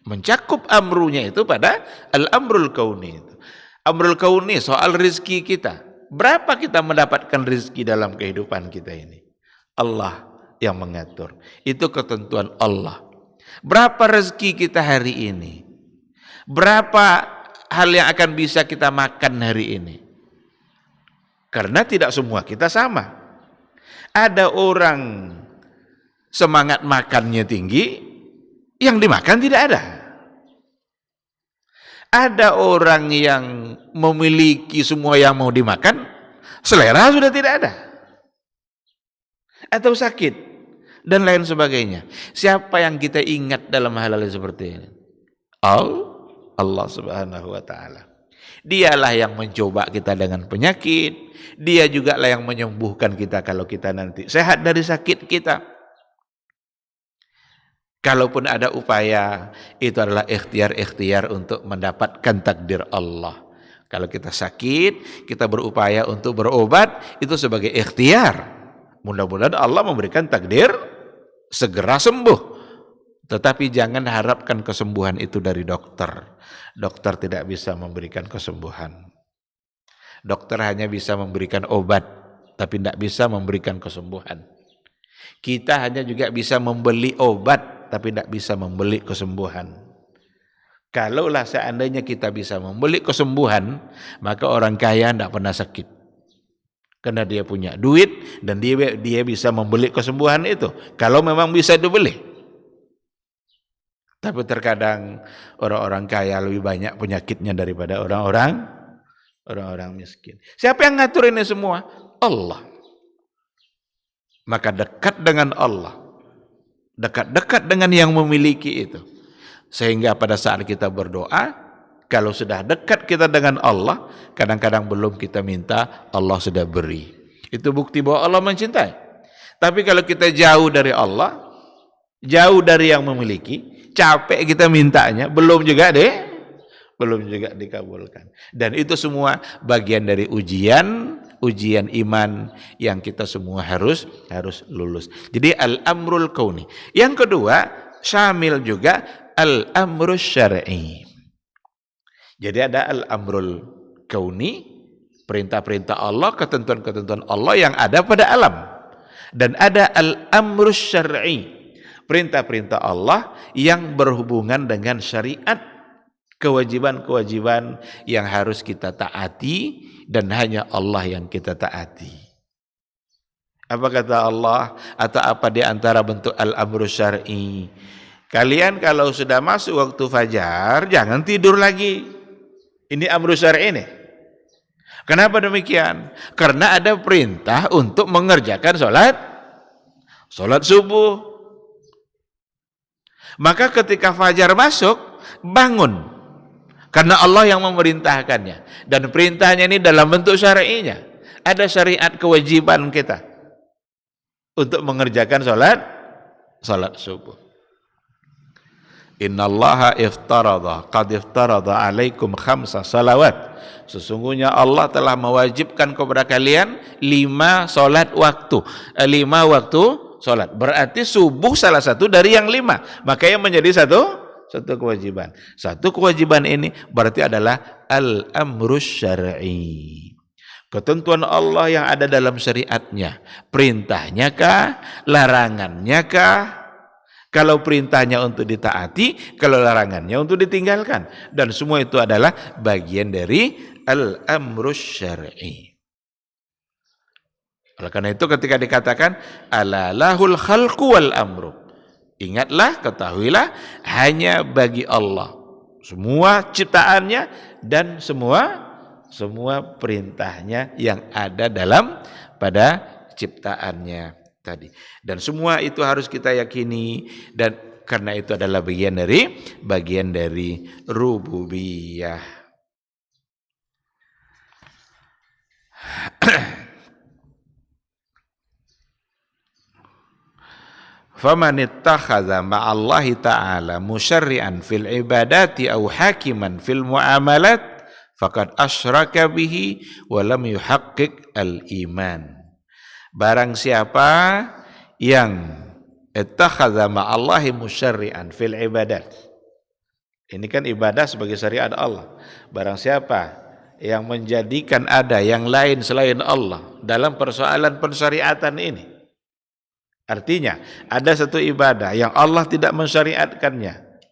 Mencakup amrunya itu pada al-amrul kauni itu. Amrul kauni soal rizki kita. Berapa kita mendapatkan rizki dalam kehidupan kita ini? Allah yang mengatur. Itu ketentuan Allah. Berapa rezeki kita hari ini? Berapa hal yang akan bisa kita makan hari ini? Karena tidak semua kita sama. Ada orang semangat makannya tinggi, yang dimakan tidak ada. Ada orang yang memiliki semua yang mau dimakan, selera sudah tidak ada. Atau sakit, dan lain sebagainya. Siapa yang kita ingat dalam hal-hal seperti ini? Allah Subhanahu wa ta'ala. Dialah yang mencoba kita dengan penyakit. Dia juga lah yang menyembuhkan kita kalau kita nanti sehat dari sakit kita. Kalaupun ada upaya, itu adalah ikhtiar-ikhtiar untuk mendapatkan takdir Allah. Kalau kita sakit, kita berupaya untuk berobat, itu sebagai ikhtiar. Mudah-mudahan Allah memberikan takdir segera sembuh. Tetapi jangan harapkan kesembuhan itu dari dokter. Dokter tidak bisa memberikan kesembuhan. Dokter hanya bisa memberikan obat, tapi tidak bisa memberikan kesembuhan. Kita hanya juga bisa membeli obat, tapi tidak bisa membeli kesembuhan. Kalaulah seandainya kita bisa membeli kesembuhan, maka orang kaya tidak pernah sakit. Karena dia punya duit dan dia bisa membeli kesembuhan itu. Kalau memang bisa dibeli. Tapi terkadang orang-orang kaya lebih banyak penyakitnya daripada orang-orang miskin. Siapa yang ngatur ini semua? Allah. Maka dekat dengan Allah. Dekat-dekat dengan yang memiliki itu. Sehingga pada saat kita berdoa, kalau sudah dekat kita dengan Allah, kadang-kadang belum kita minta, Allah sudah beri. Itu bukti bahwa Allah mencintai. Tapi kalau kita jauh dari Allah, jauh dari yang memiliki, capek kita mintanya, belum juga belum juga dikabulkan. Dan itu semua bagian dari ujian iman yang kita semua harus lulus. Jadi al-amrul kauni. Yang kedua, syamil juga al-amrul syar'i. Jadi ada al-amrul kauni, perintah-perintah Allah, ketentuan-ketentuan Allah yang ada pada alam. Dan ada al-amrul syar'i, perintah-perintah Allah yang berhubungan dengan syariat, kewajiban-kewajiban yang harus kita taati dan hanya Allah yang kita taati. Apa kata Allah atau apa di antara bentuk al-amru syar'i? Kalian kalau sudah masuk waktu fajar jangan tidur lagi. Ini amru syar'i ini. Kenapa demikian? Karena ada perintah untuk mengerjakan salat subuh. Maka ketika fajar masuk, bangun. Karena Allah yang memerintahkannya. Dan perintahnya ini dalam bentuk syar'inya. Ada syariat kewajiban kita untuk mengerjakan salat subuh. Innallaha qad iftarada alaikum khamsa salawat. Sesungguhnya Allah telah mewajibkan kepada kalian 5 salat waktu. 5 waktu salat. Berarti subuh salah satu dari yang 5. Maka yang menjadi satu kewajiban. Satu kewajiban ini berarti adalah al-amrus syar'i. Ketentuan Allah yang ada dalam syariatnya. Perintahnya kah? Larangannya kah? Kalau perintahnya untuk ditaati, kalau larangannya untuk ditinggalkan. Dan semua itu adalah bagian dari al-amrus syar'i. Oleh karena itu ketika dikatakan ala lahul khalqu wal amru. Ingatlah, ketahuilah hanya bagi Allah semua ciptaannya dan semua perintahnya yang ada dalam pada ciptaannya tadi. Dan semua itu harus kita yakini, dan karena itu adalah bagian dari rububiyah. Faman ittakhadha ma'allahi ta'ala musyarri'an fil ibadati aw hakiman fil muamalat faqad asyraka bihi wa lam yuhaqqiq al-iman. Barang siapa yang ittakhadha ma'allahi musyarri'an fil ibadat. Ini kan ibadah sebagai syariat Allah. Barang siapa yang menjadikan ada yang lain selain Allah dalam persoalan pensyariatan ini. Artinya ada satu ibadah yang Allah tidak mensyariatkannya,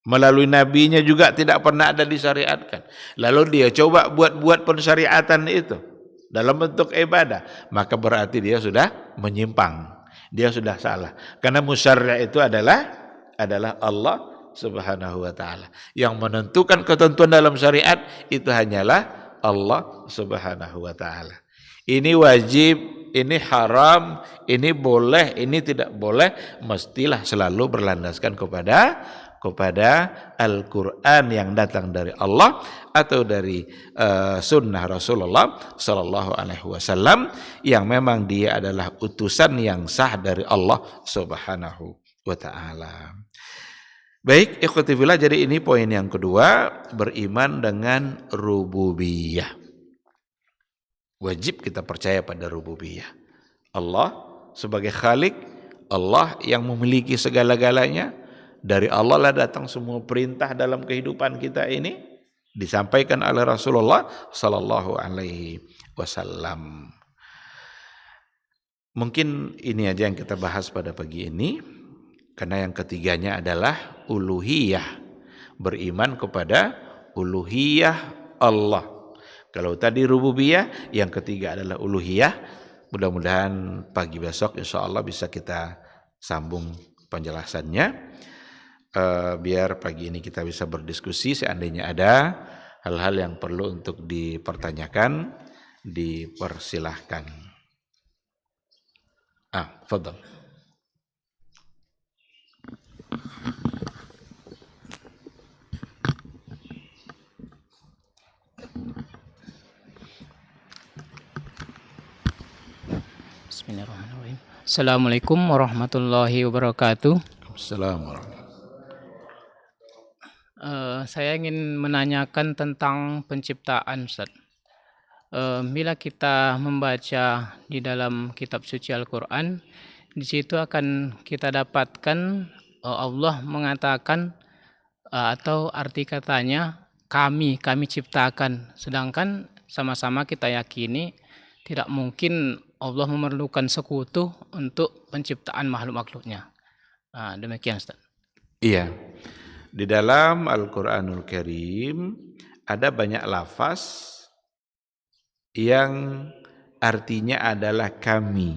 melalui nabinya juga tidak pernah ada disyariatkan, lalu dia coba buat pensyariatan itu dalam bentuk ibadah, maka berarti dia sudah menyimpang, dia sudah salah. Karena musyarri' itu adalah Allah Subhanahu wa ta'ala. Yang menentukan ketentuan dalam syariat itu hanyalah Allah Subhanahu wa ta'ala. Ini wajib, ini haram, ini boleh, ini tidak boleh, mestilah selalu berlandaskan kepada Al-Quran yang datang dari Allah atau dari sunnah Rasulullah Sallallahu Alaihi Wasallam yang memang dia adalah utusan yang sah dari Allah Subhanahu wa Ta'ala. Baik, ikhwati fillah, jadi ini poin yang kedua, beriman dengan rububiyah. Wajib kita percaya pada rububiyah. Allah sebagai Khalik, Allah yang memiliki segala-galanya. Dari Allah lah datang semua perintah dalam kehidupan kita ini, disampaikan oleh Rasulullah Sallallahu Alaihi Wasallam. Mungkin ini aja yang kita bahas pada pagi ini, karena yang ketiganya adalah uluhiyah, beriman kepada uluhiyah Allah. Kalau tadi rububiyah, yang ketiga adalah uluhiyah. Mudah-mudahan pagi besok insya Allah bisa kita sambung penjelasannya. Biar pagi ini kita bisa berdiskusi, seandainya ada hal-hal yang perlu untuk dipertanyakan, dipersilahkan. Fadhal. Bismillahirrahmanirrahim. Assalamualaikum warahmatullahi wabarakatuh. Assalamualaikum. Saya ingin menanyakan tentang penciptaan, Ustaz. Bila kita membaca di dalam kitab suci Al-Quran, di situ akan kita dapatkan Allah mengatakan atau arti katanya kami ciptakan. Sedangkan sama-sama kita yakini tidak mungkin Allah memerlukan sekutu untuk penciptaan makhluk-makhluknya. Demikian, Ustaz. Iya. Di dalam Al-Qur'anul Karim ada banyak lafaz yang artinya adalah kami.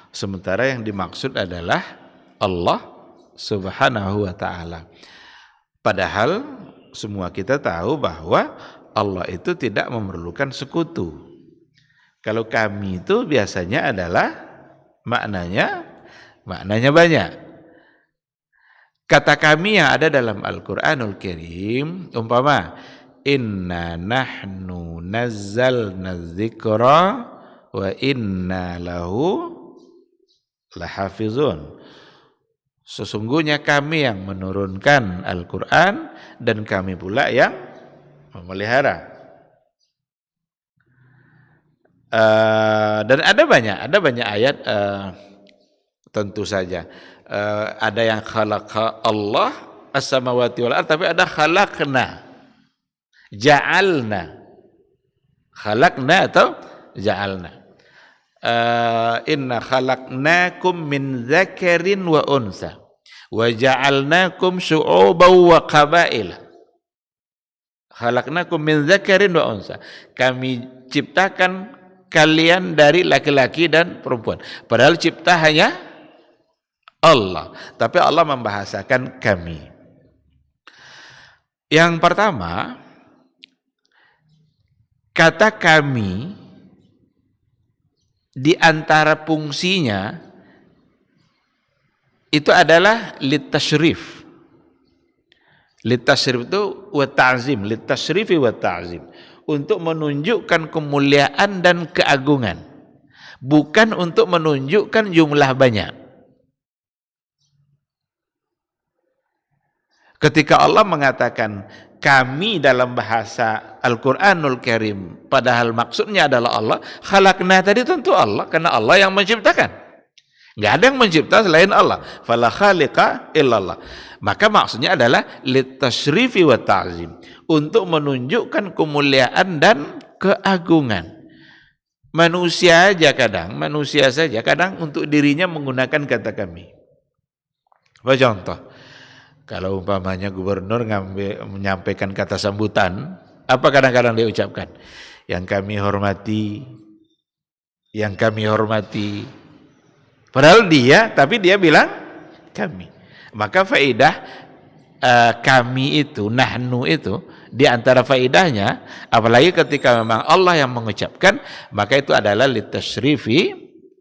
Sementara yang dimaksud adalah Allah Subhanahu wa taala. Padahal semua kita tahu bahwa Allah itu tidak memerlukan sekutu. Kalau kami itu biasanya adalah maknanya banyak. Kata kami yang ada dalam Al-Qur'anul Karim umpama inna nahnu nazzalna dzikra wa inna lahu lahafizun. Sesungguhnya kami yang menurunkan Al-Qur'an dan kami pula yang memelihara. Dan ada banyak ayat tentu saja. Ada yang khalaqa Allah as-samawati wal ardh, tapi ada khalaqna, ja'alna. Khalaqna atau ja'alna. Inna khalaqnakum min dzakarin wa unsa wa ja'alnakum syu'uban wa qabaila. Khalaqnakum min dzakarin wa unsa. Kami ciptakan kalian dari laki-laki dan perempuan. Padahal cipta hanya Allah, tapi Allah membahasakan kami. Yang pertama, kata kami di antara fungsinya itu adalah litasyrif. Litasyrif itu wa ta'zim, litasyrifi wa ta'zim. Untuk menunjukkan kemuliaan dan keagungan. Bukan untuk menunjukkan jumlah banyak. Ketika Allah mengatakan kami dalam bahasa Al-Qur'anul Karim, padahal maksudnya adalah Allah, khalaqna tadi tentu Allah, karena Allah yang menciptakan. Enggak ada yang mencipta selain Allah. Fala khaliqa illallah. Maka maksudnya adalah litasyrifi wa ta'zim, untuk menunjukkan kemuliaan dan keagungan. Manusia saja kadang untuk dirinya menggunakan kata kami. Contoh, kalau umpamanya gubernur menyampaikan kata sambutan, apa kadang-kadang dia ucapkan? Yang kami hormati. Padahal tapi dia bilang kami. Maka faedah kami itu, nahnu itu, di antara faedahnya, apalagi ketika memang Allah yang mengucapkan, maka itu adalah litasyrifi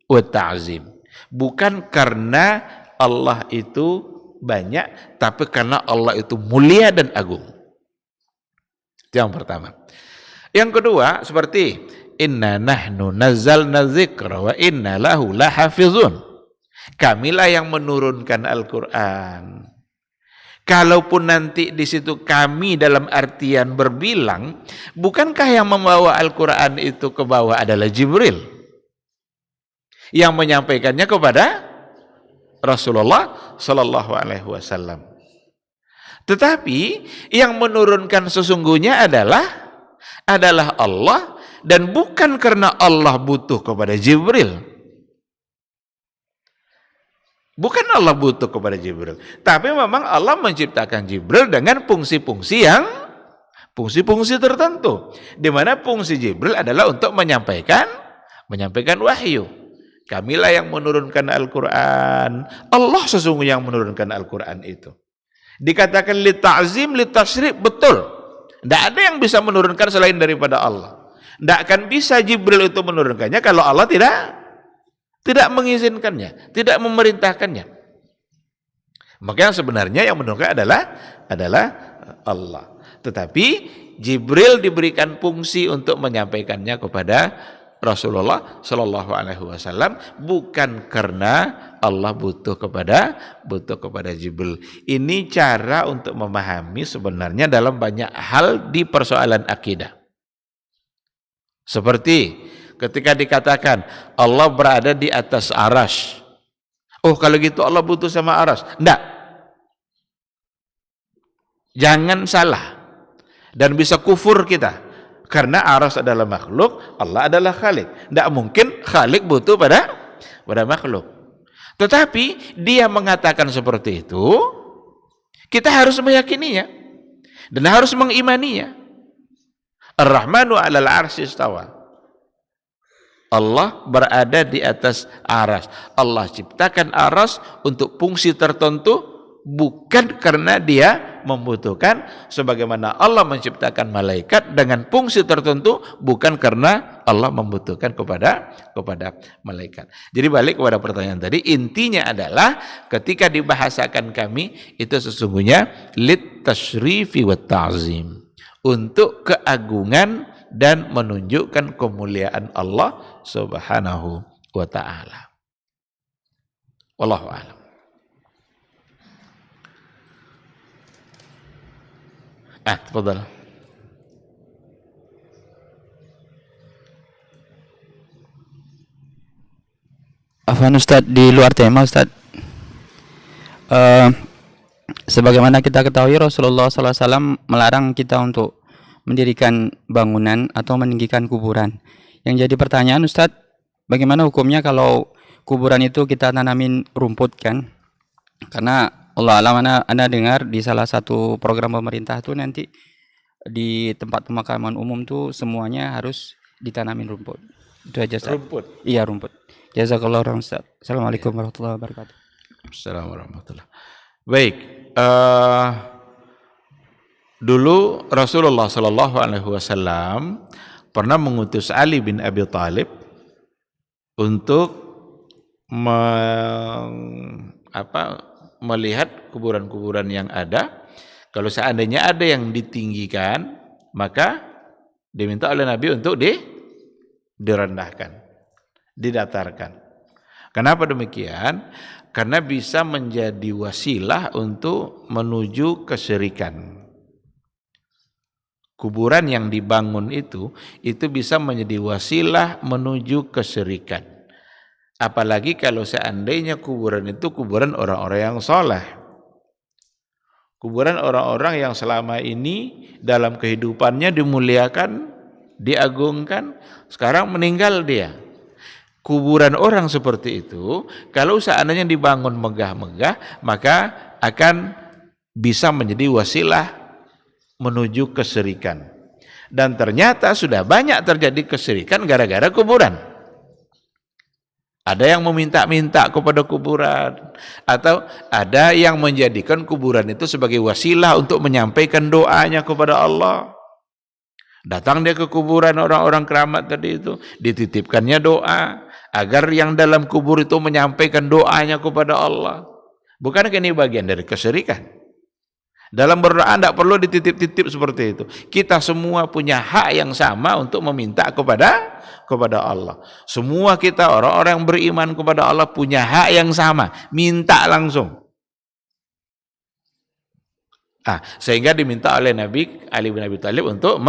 wa ta'zim. Bukan karena Allah itu banyak, tapi karena Allah itu mulia dan agung. Itu yang pertama. Yang kedua, seperti inna nahnu nazzalna dzikra wa inna lahu lahafizun. Kamilah yang menurunkan Al-Qur'an. Kalaupun nanti di situ kami dalam artian berbilang, bukankah yang membawa Al-Qur'an itu ke bawah adalah Jibril? Yang menyampaikannya kepada Rasulullah sallallahu alaihi wasallam. Tetapi yang menurunkan sesungguhnya adalah Allah, dan bukan karena Allah butuh kepada Jibril. Bukan Allah butuh kepada Jibril, tapi memang Allah menciptakan Jibril dengan fungsi-fungsi tertentu, di mana fungsi Jibril adalah untuk menyampaikan wahyu. Kamilah yang menurunkan Al-Quran. Allah sesungguhnya yang menurunkan Al-Quran itu. Dikatakan li ta'zim, li tasyrif, betul. Tidak ada yang bisa menurunkan selain daripada Allah. Tidak akan bisa Jibril itu menurunkannya kalau Allah tidak mengizinkannya, tidak memerintahkannya. Maka yang sebenarnya yang menurunkan adalah Allah. Tetapi Jibril diberikan fungsi untuk menyampaikannya kepada Rasulullah Shallallahu Alaihi Wasallam, bukan karena Allah butuh kepada Jibril. Ini cara untuk memahami sebenarnya dalam banyak hal di persoalan akidah. Seperti ketika dikatakan Allah berada di atas arasy. Oh, kalau gitu Allah butuh sama arasy. Enggak. Jangan salah. Dan bisa kufur kita. Karena arasy adalah makhluk, Allah adalah khalik. Tidak mungkin khalik butuh pada makhluk. Tetapi dia mengatakan seperti itu, kita harus meyakininya dan harus mengimaninya. Ar-Rahmanu 'alal 'arsy istawa. Allah berada di atas arasy. Allah ciptakan arasy untuk fungsi tertentu, bukan karena dia membutuhkan, sebagaimana Allah menciptakan malaikat dengan fungsi tertentu, bukan karena Allah membutuhkan kepada malaikat. Jadi balik kepada pertanyaan tadi, intinya adalah ketika dibahasakan kami itu sesungguhnya lit tasyrifi wat ta'zim, untuk keagungan dan menunjukkan kemuliaan Allah Subhanahu wa taala. Wallahu a'lam. Tafadhal. Afwan Ustaz, di luar tema Ustaz. Sebagaimana kita ketahui Rasulullah SAW melarang kita untuk mendirikan bangunan atau meninggikan kuburan. Yang jadi pertanyaan Ustaz, bagaimana hukumnya kalau kuburan itu kita tanamin rumput kan? Karena Allah alam, anda dengar di salah satu program pemerintah tuh nanti di tempat pemakaman umum tuh semuanya harus ditanamin rumput. Itu aja Ustaz. Rumput. Iya, rumput. Jazakallahu khairan Ustaz. Assalamualaikum warahmatullahi wabarakatuh. Assalamualaikum warahmatullahi wabarakatuh. Baik, dulu Rasulullah Shallallahu Alaihi Wasallam pernah mengutus Ali bin Abi Thalib untuk melihat kuburan-kuburan yang ada. Kalau seandainya ada yang ditinggikan, maka diminta oleh Nabi untuk direndahkan, didatarkan. Kenapa demikian? Karena bisa menjadi wasilah untuk menuju kesyirikan. Kuburan yang dibangun itu bisa menjadi wasilah menuju kesyirikan. Apalagi kalau seandainya kuburan itu kuburan orang-orang yang soleh. Kuburan orang-orang yang selama ini dalam kehidupannya dimuliakan, diagungkan, sekarang meninggal dia. Kuburan orang seperti itu, kalau seandainya dibangun megah-megah, maka akan bisa menjadi wasilah menuju kesyirikan. Dan ternyata sudah banyak terjadi kesyirikan gara-gara kuburan. Ada yang meminta-minta kepada kuburan, atau ada yang menjadikan kuburan itu sebagai wasilah untuk menyampaikan doanya kepada Allah. Datang dia ke kuburan orang-orang keramat tadi itu, dititipkannya doa agar yang dalam kubur itu menyampaikan doanya kepada Allah. Bukankah ini bagian dari kesyirikan? Dalam berdoa tidak perlu dititip-titip seperti itu. Kita semua punya hak yang sama untuk meminta kepada Allah. Semua kita orang-orang yang beriman kepada Allah punya hak yang sama, minta langsung. Sehingga diminta oleh Nabi Ali bin Abi Thalib untuk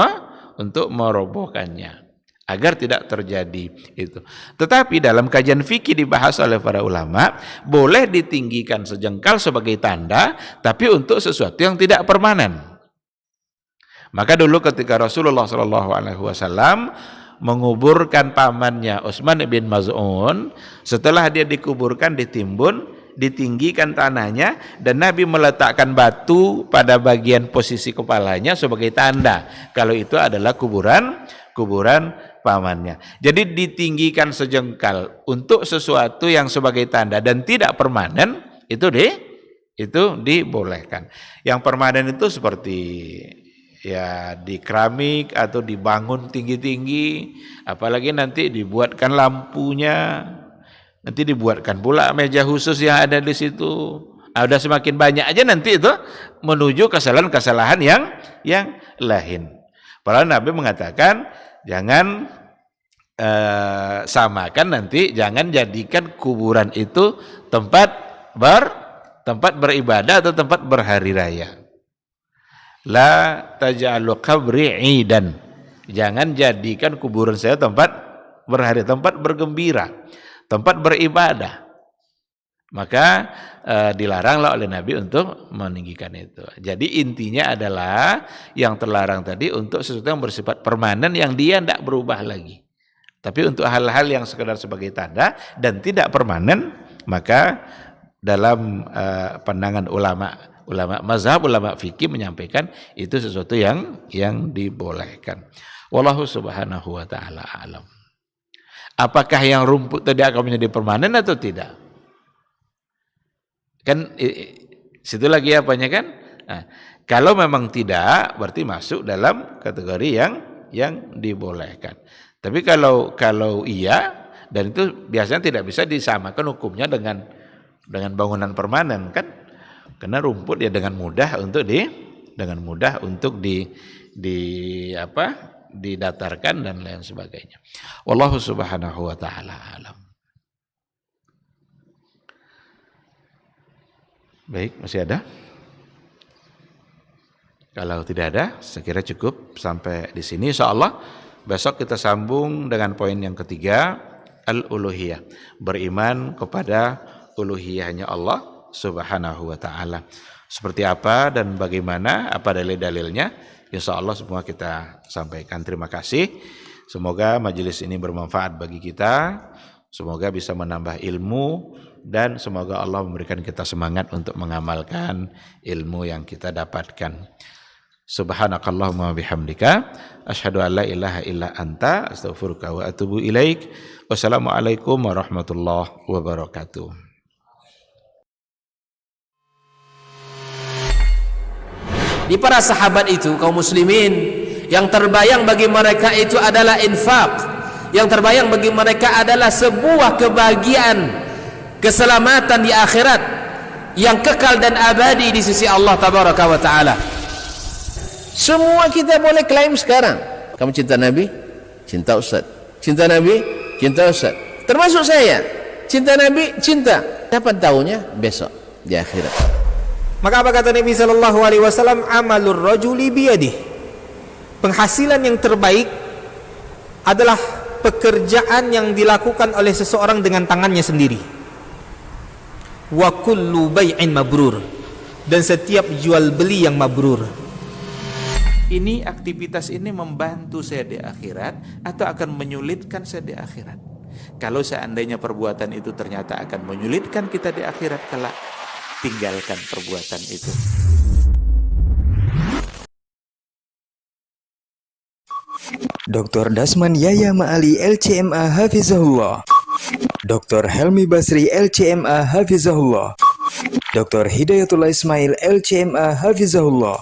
merobohkannya agar tidak terjadi itu. Tetapi dalam kajian fikih dibahas oleh para ulama, boleh ditinggikan sejengkal sebagai tanda, tapi untuk sesuatu yang tidak permanen. Maka dulu ketika Rasulullah SAW menguburkan pamannya Utsman bin Maz'un, setelah dia dikuburkan, ditimbun, ditinggikan tanahnya, dan Nabi meletakkan batu pada bagian posisi kepalanya sebagai tanda kalau itu adalah kuburan pamannya. Jadi ditinggikan sejengkal untuk sesuatu yang sebagai tanda dan tidak permanen, itu dibolehkan. Yang permanen itu seperti ya di keramik atau dibangun tinggi-tinggi, apalagi nanti dibuatkan lampunya, nanti dibuatkan pula meja khusus yang ada di situ. Udah semakin banyak aja nanti itu menuju kesalahan-kesalahan yang lain. Padahal Nabi mengatakan jangan samakan nanti, jangan jadikan kuburan itu tempat beribadah atau tempat berhari raya. La taj'alu qabri 'idan. Jangan jadikan kuburan saya tempat bergembira, tempat beribadah. Maka dilaranglah oleh Nabi untuk meninggikan itu. Jadi intinya adalah yang terlarang tadi untuk sesuatu yang bersifat permanen yang dia tidak berubah lagi. Tapi untuk hal-hal yang sekedar sebagai tanda dan tidak permanen, maka dalam pandangan ulama mazhab, ulama fikih menyampaikan itu sesuatu yang dibolehkan. Wallahu subhanahu wa ta'ala alam. Apakah yang rumput tadi akan menjadi permanen atau tidak? Kan situ lagi apanya kan? Nah, kalau memang tidak, berarti masuk dalam kategori yang dibolehkan. Tapi kalau iya, dan itu biasanya tidak bisa disamakan hukumnya dengan bangunan permanen kan? Karena rumput ya dengan mudah untuk didatarkan dan lain sebagainya. Wallahu subhanahu wa ta'ala alam. Baik, masih ada? Kalau tidak ada, saya kira cukup sampai di sini. Insyaallah besok kita sambung dengan poin yang ketiga, al-uluhiyah. Beriman kepada uluhiyahnya Allah Subhanahu wa taala. Seperti apa dan bagaimana, apa dalil-dalilnya? Insyaallah semua kita sampaikan. Terima kasih. Semoga majelis ini bermanfaat bagi kita. Semoga bisa menambah ilmu dan semoga Allah memberikan kita semangat untuk mengamalkan ilmu yang kita dapatkan. Subhanakallahumma bihamdika asyhadu an la ilaha illa anta astaghfiruka wa atubu ilaik. Wassalamualaikum warahmatullahi wabarakatuh. Di para sahabat itu, kaum muslimin, yang terbayang bagi mereka itu adalah infak. Yang terbayang bagi mereka adalah sebuah kebahagiaan, keselamatan di akhirat yang kekal dan abadi di sisi Allah tabaraka wa taala. Semua kita boleh klaim sekarang. Kamu cinta Nabi? Cinta Ustaz. Cinta Nabi? Cinta Ustaz. Termasuk saya. Cinta Nabi? Cinta. Kapan tahunya? Besok di akhirat. Maka apa kata Nabi sallallahu alaihi wasallam? Amalur rajuli biyadihi. Penghasilan yang terbaik adalah pekerjaan yang dilakukan oleh seseorang dengan tangannya sendiri. Wa kullu bai'in mabrur. Dan setiap jual beli yang mabrur. Ini aktivitas ini membantu saya di akhirat atau akan menyulitkan saya di akhirat? Kalau seandainya perbuatan itu ternyata akan menyulitkan kita di akhirat kelak, tinggalkan perbuatan itu. Dr. Dasman Yaya Ma'ali LCMA Hafizahullah, Dr. Helmi Basri LCMA Hafizahullah, Dr. Hidayatullah Ismail LCMA Hafizahullah.